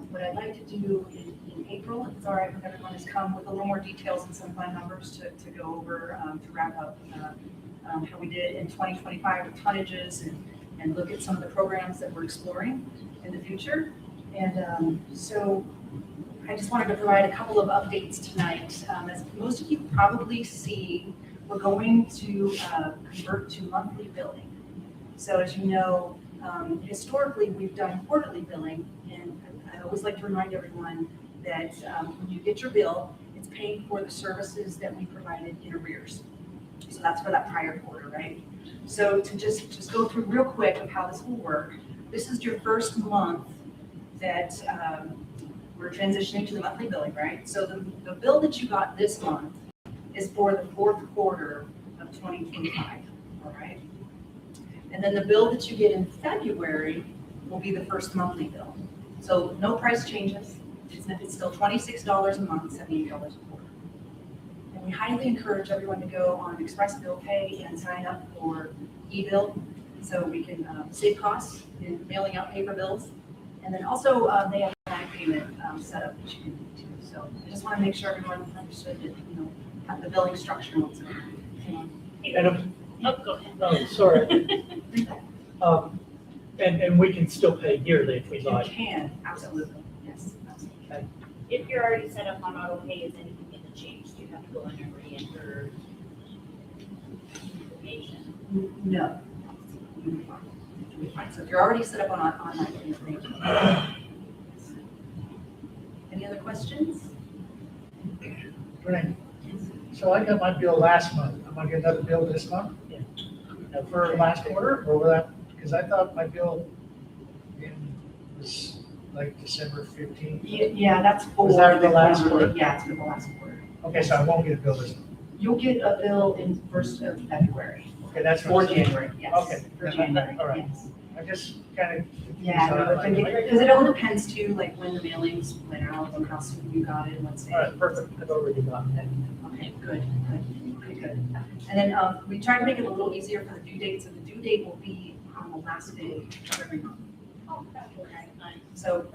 what I'd like to do in April, if it's all right with everyone, is come with a little more details and some fun numbers to go over to wrap up how we did in 2025 with tonnages and look at some of the programs that we're exploring in the future. And so I just wanted to provide a couple of updates tonight. As most of you probably see, we're going to convert to monthly billing. So as you know, historically, we've done quarterly billing, and I always like to remind everyone that when you get your bill, it's paying for the services that we provided in arrears. So that's for that prior quarter, right? So to just go through real quick of how this will work, this is your first month that we're transitioning to the monthly billing, right? So the bill that you got this month is for the fourth quarter of 2025, all right? And then the bill that you get in February will be the first monthly bill. So no price changes. It's still $26 a month, $78 a quarter. And we highly encourage everyone to go on Express Bill Pay and sign up for e-bill so we can save costs in mailing out paper bills. And then also they have a bank payment set up that you can do too. So I just want to make sure everyone understood that, have the billing structure once again. Go ahead. Oh, sorry. And we can still pay yearly if we You like. can, absolutely, yes, absolutely. Okay. If you're already set up on auto pay, is anything going to change? Do you have to go in and re-enter information? No. You'll be fine. You'll be fine. So if you're already set up on online information. Any other questions? Renee, so I got my bill last month. I'm gonna get another bill this month? Yeah. For last quarter, or will that, because I thought my bill was like December 15th. Yeah, that's for. Was that the last quarter? quarter? Yeah, it's for the last quarter. Okay, so I won't get a bill this month. You'll get a bill in first of February. Okay, that's For what I'm saying. January, yes. Okay. For January, All right. yes. I just kind of. Yeah, because it all depends too, like when the mailings went out and how soon you got it, let's say. All right, perfect. I've already got that. Okay, good. Okay, good. And then we tried to make it a little easier for the due date, so the due date will be on the last day of every month. Okay. So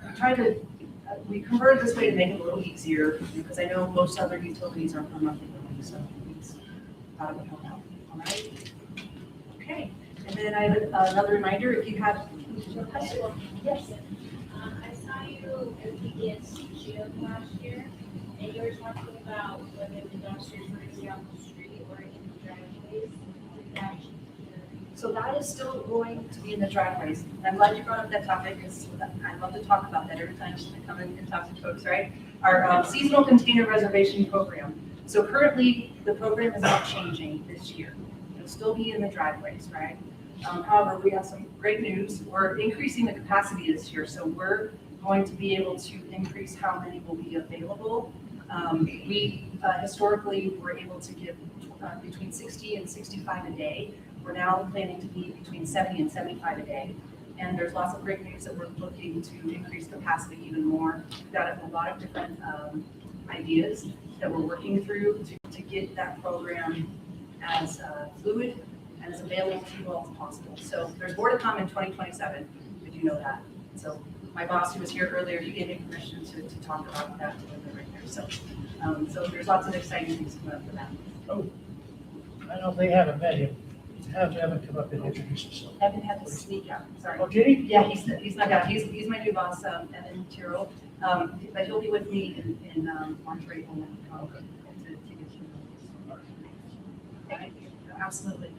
we converted this way to make it a little easier, because I know most other utilities are for monthly billing, so we thought it would help out. All right. Okay. And then I have another reminder, if you have. Yes. I saw you at PDS Gym last year, and you were talking about whether the dumpsters were going to be on the street or in the driveways. So that is still going to be in the driveways. I'm glad you brought up that topic, because I love to talk about that every time I come in and talk to folks, right? Our seasonal container reservation program. So currently, the program is not changing this year. It'll still be in the driveways, right? However, we have some great news. We're increasing the capacity this year, so we're going to be able to increase how many will be available. We historically were able to give between 60 and 65 a day. We're now planning to be between 70 and 75 a day. And there's lots of great news that we're looking to increase capacity even more. We've got a lot of different ideas that we're working through to get that program as fluid and as available to you all as possible. So there's more to come in 2027, if you know that. So my boss, who was here earlier, he gave me permission to talk about that a little bit right there. So, so there's lots of exciting things coming up for that. Oh, I know they haven't met him. Haven't come up and introduced himself. Evan had to sneak out, sorry. Oh, did he? Yeah, he's not out. He's my new boss, Evan Tyrrell. But he'll be with me in March or April when we come to get you. Absolutely.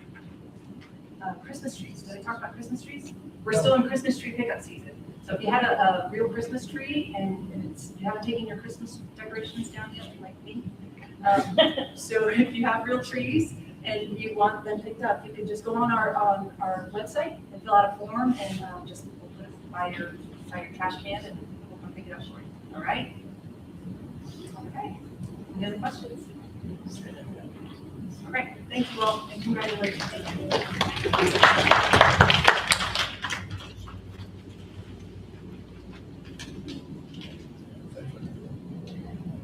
Christmas trees. Did I talk about Christmas trees? We're still in Christmas tree pickup season. So if you have a real Christmas tree and you haven't taken your Christmas decorations down yet, like me. So if you have real trees and you want them picked up, you can just go on our website and fill out a form and just put it by your trash can and we'll come pick it up for you. All right? Okay. Any other questions? All right. Thank you all and congratulations.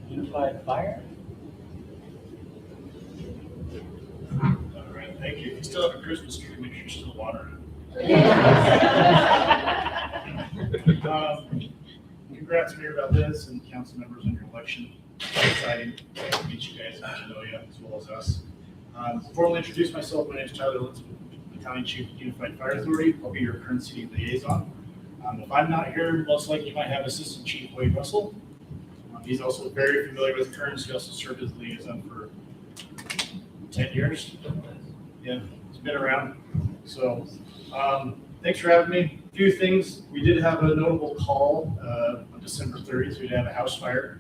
Unified Fire? All right, thank you. If you still have a Christmas tree, make sure you're still watering it. Congrats, Mayor Valdez and council members on your election. Exciting to meet you guys and to know you as well as us. Formally introduce myself. My name is Tyler Linsman, Battalion Chief of Unified Fire Authority. I'll be your current city liaison. If I'm not here, most likely you might have Assistant Chief Wade Russell. He's also very familiar with Kearns. He also served as liaison for 10 years. Yeah, he's been around. So thanks for having me. A few things. We did have a notable call on December 30th. We did have a house fire.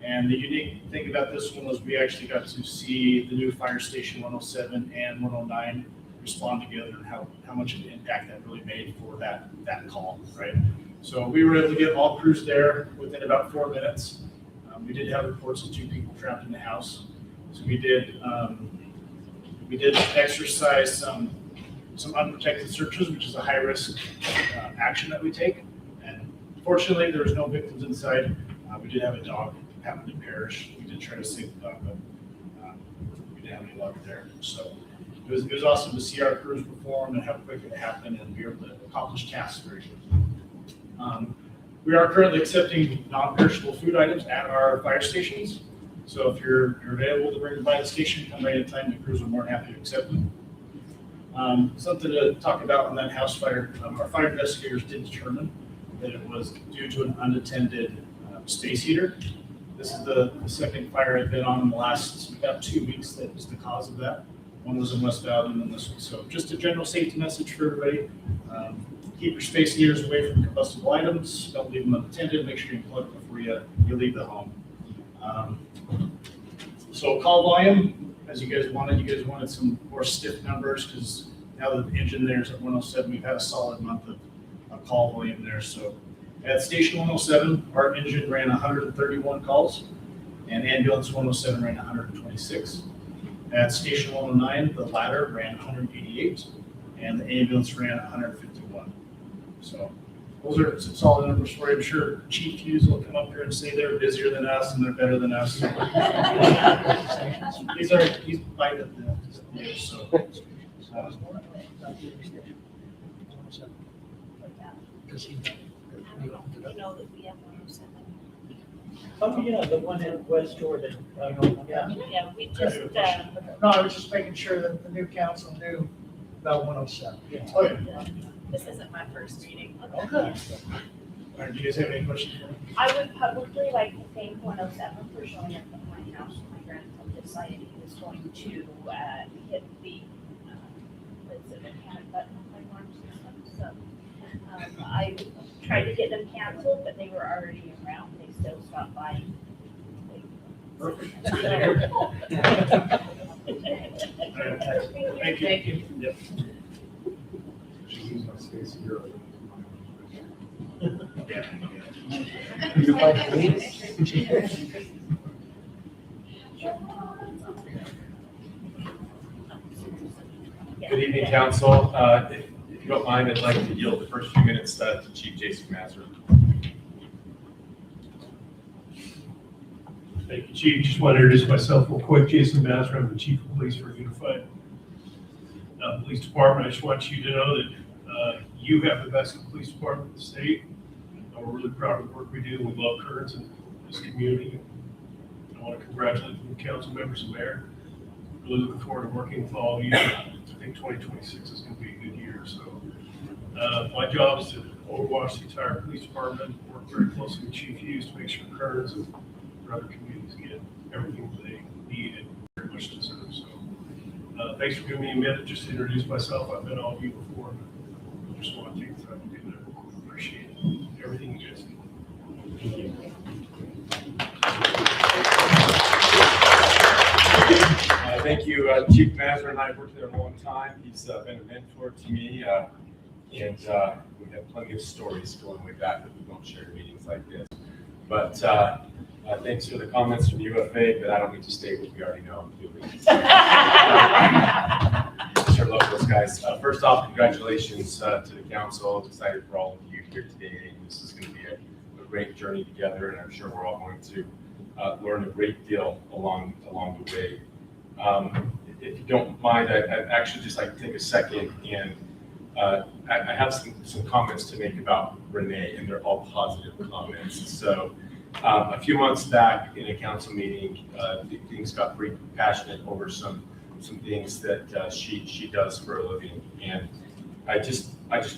And the unique thing about this one was we actually got to see the new fire station 107 and 109 respond together and how much of an impact that really made for that call, right? So we were able to get all crews there within about 4 minutes. We did have reports of 2 people trapped in the house. So we did exercise some unprotected searches, which is a high risk action that we take. And fortunately, there was no victims inside. We did have a dog happen to perish. We did try to save the dog, but we didn't have any luck there. So it was awesome to see our crews perform and how quick it happened, and we were able to accomplish tasks very quickly. We are currently accepting non-perishable food items at our fire stations. So if you're available to bring them by the station, come by anytime. The crews are more than happy to accept them. Something to talk about on that house fire. Our fire investigators did determine that it was due to an unattended space heater. This is the second fire I've been on in the last about 2 weeks that was the cause of that. One was in West Valley and then this one. So just a general safety message for everybody. Keep your space heaters away from combustible items. Don't leave them unattended. Make sure you plug it before you leave the home. So call volume, as you guys wanted some more stiff numbers because now that the engine there is at 107, we've had a solid month of call volume there. So at Station 107, our engine ran 131 calls and ambulance 107 ran 126. At Station 109, the latter ran 188 and the ambulance ran 151. So those are some solid numbers for you. I'm sure Chief Hughes will come up here and say they're busier than us and they're better than us. He's biting at the ears, so. You know that we have 107. Oh, yeah, the one in West Jordan. Yeah. Yeah, we just, No, I was just making sure that the new council knew about 107. Oh, yeah. this isn't my first meeting. Okay. All right, do you guys have any questions for me? I would publicly like to thank 107 for showing up at my house. My grandson decided he was going to hit the, what's it, the panic button on my alarm system. So I tried to get them canceled, but they were already around. They still stopped by. Perfect. Thank you. Thank you. Yep. Good evening, council. If you don't mind, I'd like to yield the first few minutes to Chief Jason Mazur. Thank you, Chief. Just want to introduce myself real quick. Jason Mazur, I'm the Chief of Police for Unified Police Department. I just want you to know that you have the best police department in the state. We're really proud of the work we do. We love Kearns and this community. I want to congratulate the council members and mayor. Really looking forward to working with all of you. I think 2026 is going to be a good year. So my job is to overwatch the entire police department, work very closely with Chief Hughes to make sure Kearns and other communities get everything that they need and very much deserve. So Thanks for giving me a minute just to introduce myself. I've met all of you before. I just want to take the time to do that. Appreciate everything you guys do. Thank you. Thank you, Chief Mazur and I have worked there a long time. He's been a mentor to me, and we have plenty of stories going way back that we don't share in meetings like this. But thanks for the comments from UFA, but I don't need to state what we already know. Sure love those guys. First off, congratulations to the council. I'm excited for all of you here today. This is going to be a great journey together, and I'm sure we're all going to learn a great deal along the way. If you don't mind, I'd actually just like to take a second and I have some comments to make about Renee, and they're all positive comments. So a few months back in a council meeting, things got pretty passionate over some things that she does for a living, and I just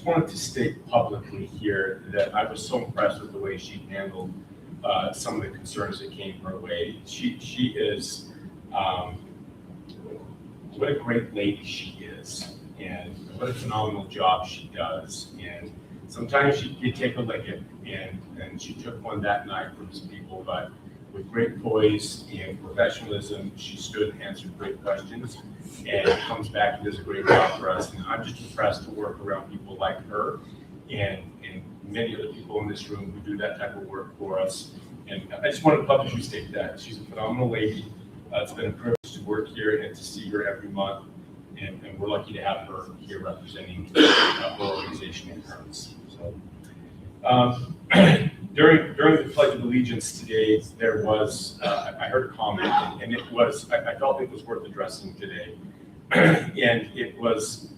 wanted to state publicly here that I was so impressed with the way she handled some of the concerns that came her way. She is what a great lady she is, and what a phenomenal job she does. And sometimes you take a licking, and she took one that night from some people, but with great poise and professionalism, she stood and answered great questions, and comes back and does a great job for us. And I'm just impressed to work around people like her and many other people in this room who do that type of work for us. And I just want to publicly state that she's a phenomenal lady. It's been a privilege to work here and to see her every month, and we're lucky to have her here representing her organization in terms. So, during the Pledge of Allegiance today, there was I heard a comment, and it was I felt it was worth addressing today, and it was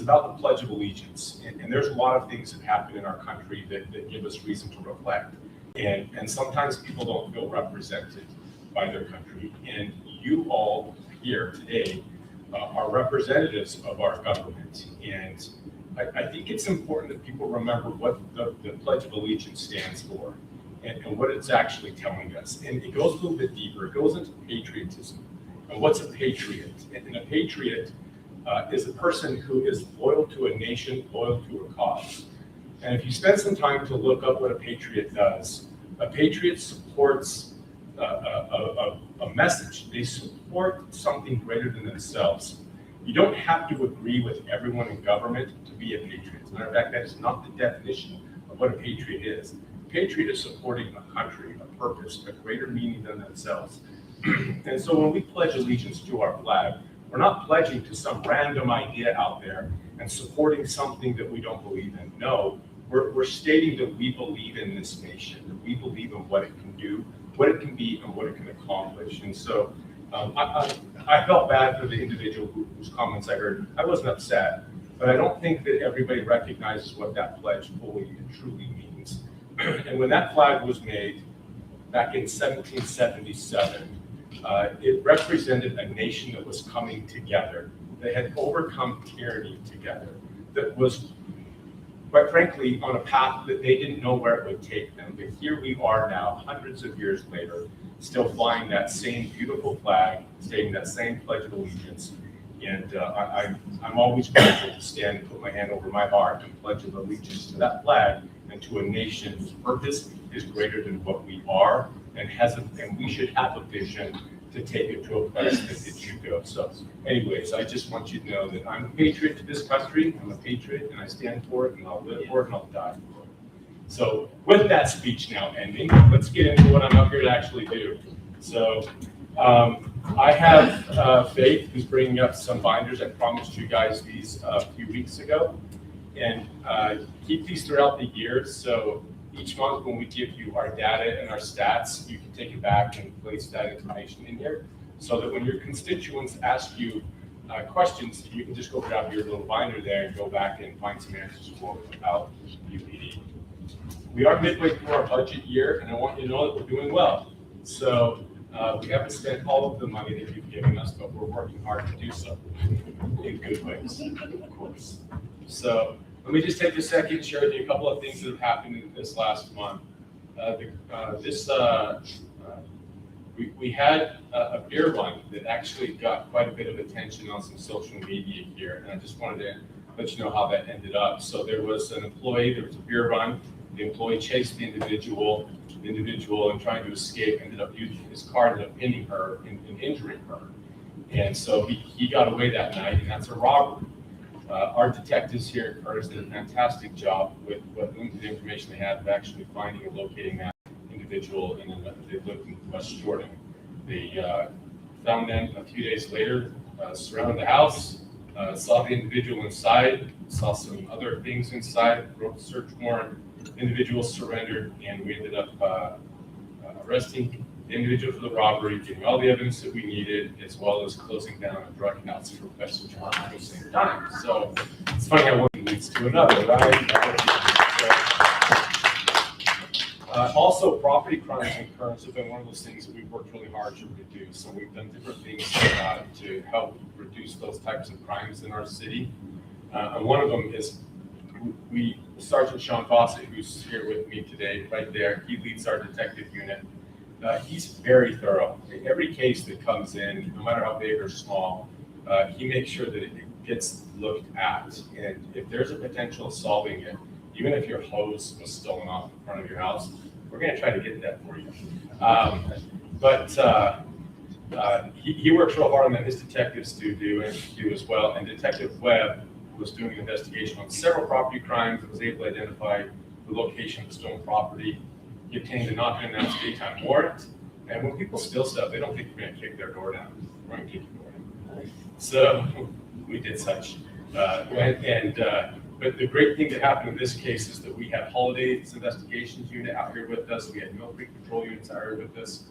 about the Pledge of Allegiance, and there's a lot of things that happen in our country that give us reason to reflect, and sometimes people don't feel represented by their country, and you all here today are representatives of our government, and I think it's important that people remember what the Pledge of Allegiance stands for and what it's actually telling us. And it goes a little bit deeper. It goes into patriotism. And what's a patriot? And a patriot is a person who is loyal to a nation, loyal to a cause. And if you spend some time to look up what a patriot does, a patriot supports a message. They support something greater than themselves. You don't have to agree with everyone in government to be a patriot. As a matter of fact, that is not the definition of what a patriot is. A patriot is supporting a country, a purpose, a greater meaning than themselves. And so when we pledge allegiance to our flag, we're not pledging to some random idea out there and supporting something that we don't believe in. No, we're stating that we believe in this nation, that we believe in what it can do, what it can be, and what it can accomplish. And so I felt bad for the individual whose comments I heard. I wasn't upset, but I don't think that everybody recognizes what that pledge fully and truly means. And when that flag was made back in 1777, it represented a nation that was coming together, that had overcome tyranny together, that was, quite frankly, on a path that they didn't know where it would take them. But here we are now, hundreds of years later, still flying that same beautiful flag, stating that same Pledge of Allegiance. And I'm always grateful to stand and put my hand over my heart and pledge of allegiance to that flag and to a nation whose purpose is greater than what we are, and we should have a vision to take it to a place that it should go. So anyways, I just want you to know that I'm a patriot to this country. I'm a patriot, and I stand for it, and I'll live for it, and I'll die for it. So with that speech now ending, let's get into what I'm up here to actually do. So I have Faith, who's bringing up some binders. I promised you guys these a few weeks ago, and keep these throughout the year. So each month when we give you our data and our stats, you can take it back and place that information in here, so that when your constituents ask you questions, you can just go grab your little binder there and go back and find some answers for about UPD. We are midway through our budget year, and I want you to know that we're doing well. So we haven't spent all of the money that you've given us, but we're working hard to do so in good ways, of course. So let me just take a second and share with you a couple of things that have happened in this last month. we had a beer run that actually got quite a bit of attention on some social media here, and I just wanted to let you know how that ended up. So there was an employee, there was a beer run, the employee chased the individual and trying to escape, ended up using his car, ended up pinning her and injuring her. And so he got away that night, and that's a robbery. Our detectives here at Curtis did a fantastic job with what limited information they had of actually finding and locating that individual, and then they lived in West Jordan. They found them a few days later, surrounded the house, saw the individual inside, saw some other things inside, wrote the search warrant, individual surrendered, and we ended up arresting the individual for the robbery, getting all the evidence that we needed, as well as closing down a drug house for possession charge at the same time. So it's funny how one leads to another, right? Also, property crimes and occurrence have been one of those things that we've worked really hard to reduce. So we've done different things to help reduce those types of crimes in our city. And one of them is Sergeant Sean Fawcett, who's here with me today, right there, he leads our detective unit. He's very thorough. Every case that comes in, no matter how big or small, he makes sure that it gets looked at. And if there's a potential of solving it, even if your hose was stolen off in front of your house, we're going to try to get that for you. He works real hard on that. His detectives do as well. And Detective Webb was doing an investigation on several property crimes and was able to identify the location of the stolen property. He obtained a non-announced daytime warrant. And when people steal stuff, they don't think we're going to kick their door down. We're going to kick your door down. So we did such. But the great thing that happened in this case is that we had Holiday's investigations unit out here with us. We had Mill Creek Patrol units out here with us.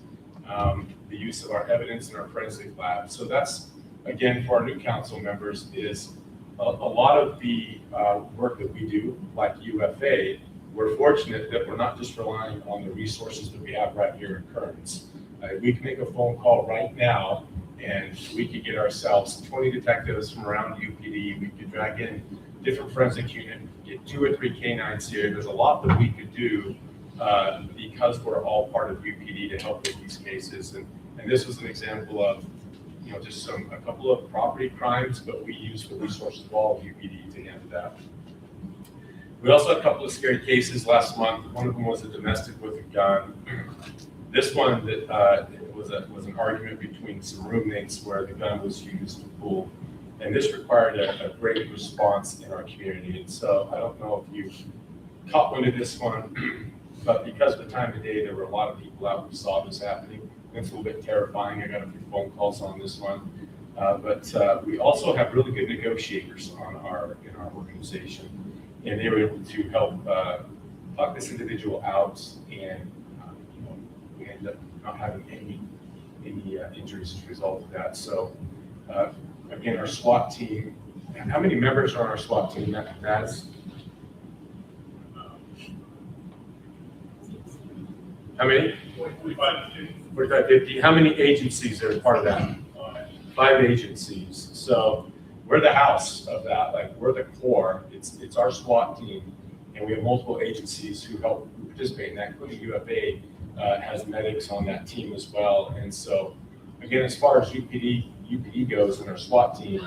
The use of our evidence in our forensic lab. So that's, again, for our new council members, is a lot of the work that we do, like UFA, we're fortunate that we're not just relying on the resources that we have right here in Kearns. We can make a phone call right now, and we could get ourselves 20 detectives from around UPD. We could drag in different forensic unit, get 2 or 3 canines here. There's a lot that we could do because we're all part of UPD to help with these cases. And this was an example of, just a couple of property crimes, but we used the resources of all of UPD to handle that. We also had a couple of scary cases last month. One of them was a domestic with a gun. This one that was an argument between some roommates where the gun was used to pull. And this required a great response in our community. And so I don't know if you caught wind of this one, but because of the time of day, there were a lot of people out who saw this happening. It's a little bit terrifying. I got a few phone calls on this one. But we also have really good negotiators in our organization. And they were able to help talk this individual out, and we ended up not having any injuries as a result of that. So again, our SWAT team, how many members are on our SWAT team? That's how many? 45, 50. How many agencies are part of that? 5 agencies. So we're the house of that. Like, we're the core. It's our SWAT team, and we have multiple agencies who help participate in that, including UFA has medics on that team as well. And so, again, as far as UPD goes and our SWAT team,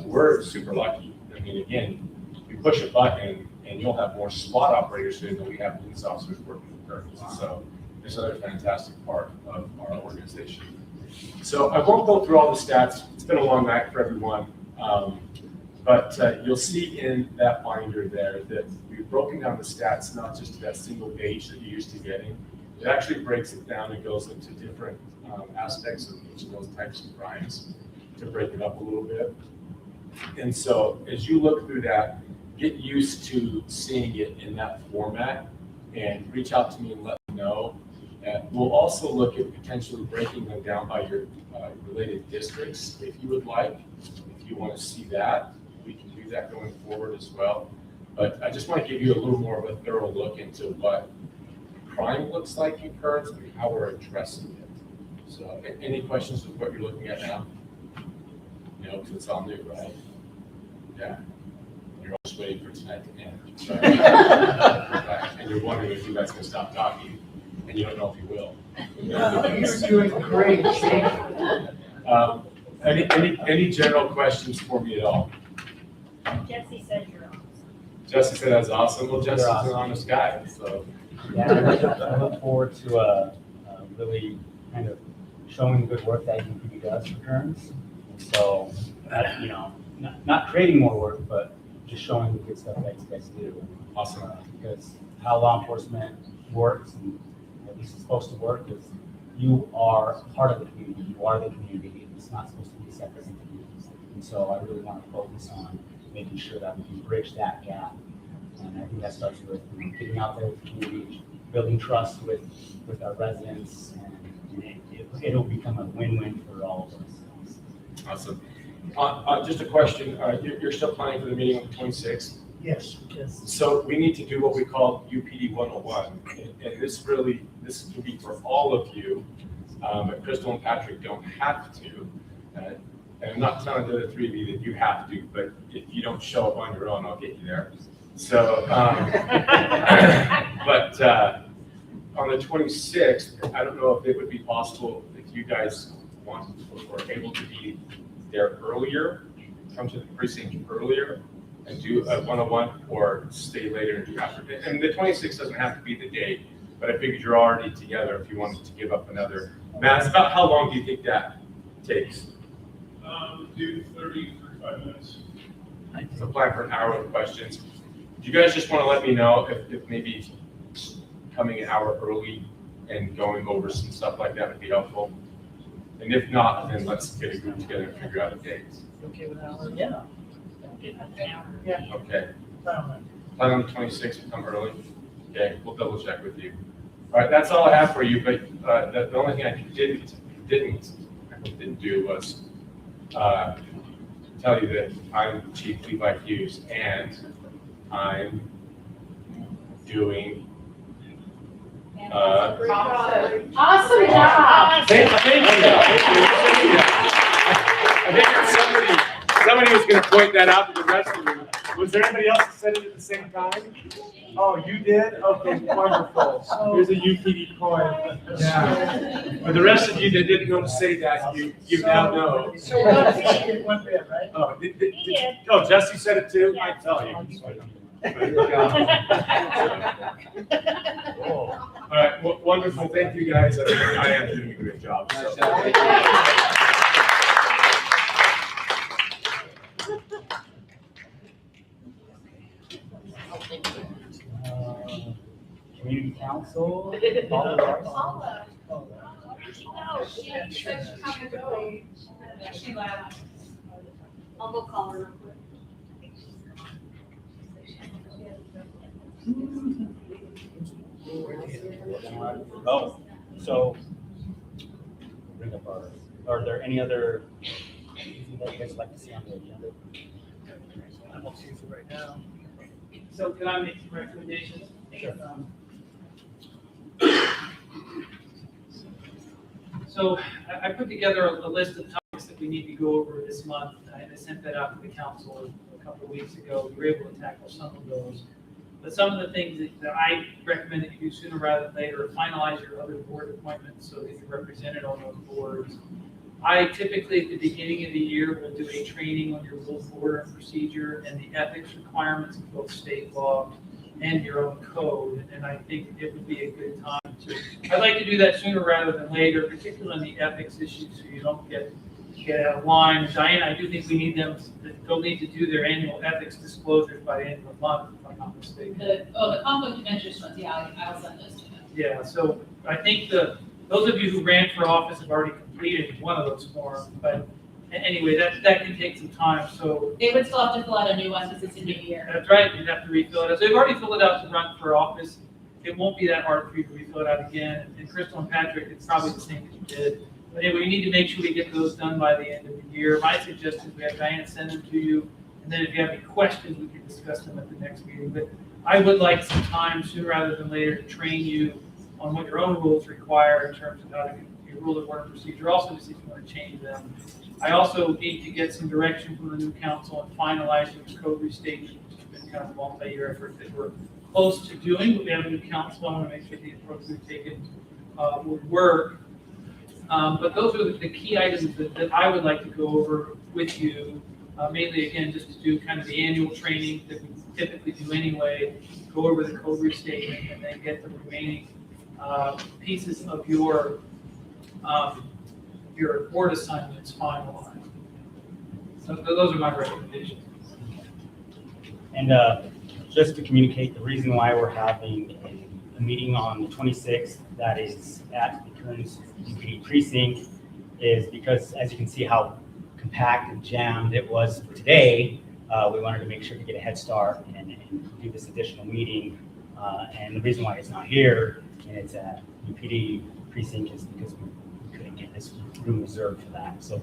we're super lucky. I mean, again, you push a button and you'll have more SWAT operators here than we have police officers working with Kearns. So it's another fantastic part of our organization. So I won't go through all the stats. It's been a long night for everyone. But you'll see in that binder there that we've broken down the stats, not just to that single page that you're used to getting. It actually breaks it down and goes into different aspects of each of those types of crimes to break it up a little bit. And so as you look through that, get used to seeing it in that format and reach out to me and let me know. We'll also look at potentially breaking them down by your related districts if you would like. If you want to see that, we can do that going forward as well. But I just want to give you a little more of a thorough look into what crime looks like in Kearns and how we're addressing it. So any questions with what you're looking at now? Because it's all new, right? Yeah. You're all just waiting for tonight to end. And you're wondering if you guys can stop talking. and you don't know if you will. You're doing great, Shane. Any general questions for me at all? Jesse said you're on. Jesse said that's awesome. Well, Jesse's You're awesome. an honest guy, so. Yeah, I look forward to really kind of showing the good work that UPD does for Kearns. And so, you know, not creating more work, but just showing the good stuff that you guys do. Awesome. Because how law enforcement works, and at least it's supposed to work, is you are part of the community. You are the community. It's not supposed to be separate entities. And so I really want to focus on making sure that we can bridge that gap. And I think that starts with getting out there with the community, building trust with our residents, and it'll become a win-win for all of us. Awesome. Just a question, you're still planning for the meeting on the 26th? Yes, yes. So we need to do what we call UPD 101, and this can be for all of you, but Crystal and Patrick don't have to. And I'm not telling the other three of you that you have to, but if you don't show up on your own, I'll get you there. So, but on the 26th, I don't know if it would be possible if you guys want or able to be there earlier, come to the precinct earlier and do a 101, or stay later and do after. And the 26th doesn't have to be the date, but I figured you're already together if you wanted to give up another. Matt, about how long do you think that takes? Do 30, 35 minutes. So plan for an hour with questions. Do you guys just want to let me know if maybe coming an hour early and going over some stuff like that would be helpful? And if not, then let's get a group together and figure out a date. Okay with that? Yeah. Yeah. Okay. Fine. Plan on the 26th to come early. Okay, we'll double check with you. All right, that's all I have for you, but the only thing I didn't do was tell you that I'm Chief Levi Hughes, and I'm doing Awesome job. Thank you. I think somebody was going to point that out to the rest of you. Was there anybody else that said it at the same time? Oh, you did? Okay, wonderful. Here's a UPD coin. Yeah. For the rest of you that didn't know to say that, you now know. So what, you one bit, right? Oh, Jesse said it too? I tell you. All right, wonderful. Thank you, guys. I am doing a great job. So. Community council. She left. I'll go call her real quick. Oh, so bring up are there any other things that you guys would like to see on the agenda? I'm okay for right now. So can I make some recommendations? So I put together a list of topics that we need to go over this month. I sent that out to the council a couple of weeks ago. We were able to tackle some of those. But some of the things that I recommend that you do sooner rather than later, finalize your other board appointments so that you're represented on those boards. I typically, at the beginning of the year, will do a training on your rules of order and procedure and the ethics requirements of both state law and your own code. And I think it would be a good time to, I'd like to do that sooner rather than later, particularly on the ethics issues, so you don't get out of line. Diana, I do think we need them, they'll need to do their annual ethics disclosures by the end of the month, if I'm not mistaken. The conflict of interest ones, yeah, I'll send those to them. Yeah, so I think those of you who ran for office have already completed one of those forms, but anyway, that can take some time, so. They would still have to fill out a new one because it's a new year. That's right, you'd have to refill it out. So they've already filled it out to run for office. It won't be that hard for you to refill it out again. And Crystal and Patrick, it's probably the same as you did. But anyway, we need to make sure we get those done by the end of the year. My suggestion is we have Diana send them to you, and then if you have any questions, we can discuss them at the next meeting. But I would like some time sooner rather than later to train you on what your own rules require in terms of how to do your rule of order procedure, also to see if you want to change them. I also need to get some direction from the new council on finalizing the code restatement, which has been kind of a multi-year effort that we're close to doing. But we have a new council. I want to make sure the approach we've taken would work. But those are the key items that I would like to go over with you. Mainly, again, just to do kind of the annual training that we typically do anyway, go over the code restatement, and then get the remaining pieces of your board assignments finalized. So those are my recommendations. And just to communicate, the reason why we're having a meeting on the 26th that is at the Kearns UPD precinct is because, as you can see how compact and jammed it was today, we wanted to make sure to get a head start and do this additional meeting. And the reason why it's not here and it's at UPD precinct is because we couldn't get this room reserved for that. So we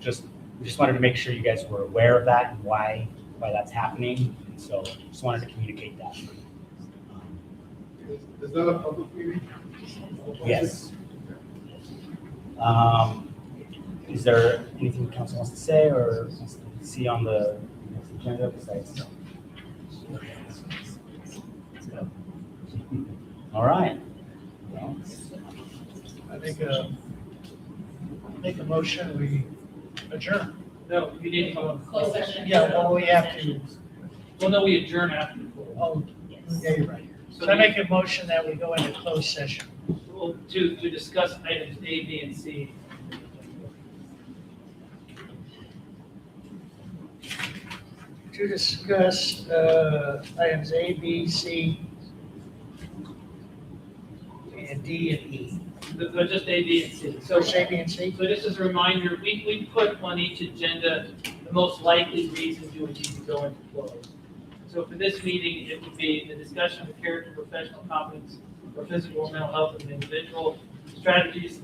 just wanted to make sure you guys were aware of that and why that's happening. And so just wanted to communicate that. Is that a public meeting? Yes. Is there anything the council wants to say or wants to see on the next agenda besides? All right. Well, I make a motion, we adjourn. No, you need to go on. Closed session. Yeah, well, we have to, Well, no, we adjourn after the close. oh, yeah, you're right. So So I make a motion that we go into closed session. to discuss items A, B, and C. To discuss items A, B, C, and D and E. They're just A, B, and C. So So, A, B, and C? so just as a reminder, we put on each agenda the most likely reasons you would need to go into close. So for this meeting, it would be the discussion of character, professional competence, or physical or mental health of an individual, strategies,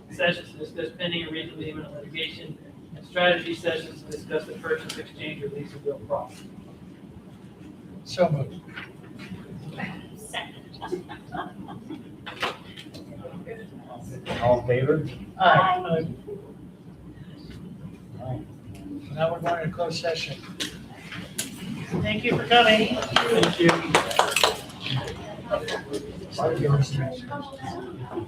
sessions to discuss pending or reasonably imminent litigation, and strategy sessions to discuss the purchase, exchange, or lease of real property. So moved. all in favor? Aye. All right. Now we're going into closed session. Thank you for coming. Thank you. Thank you.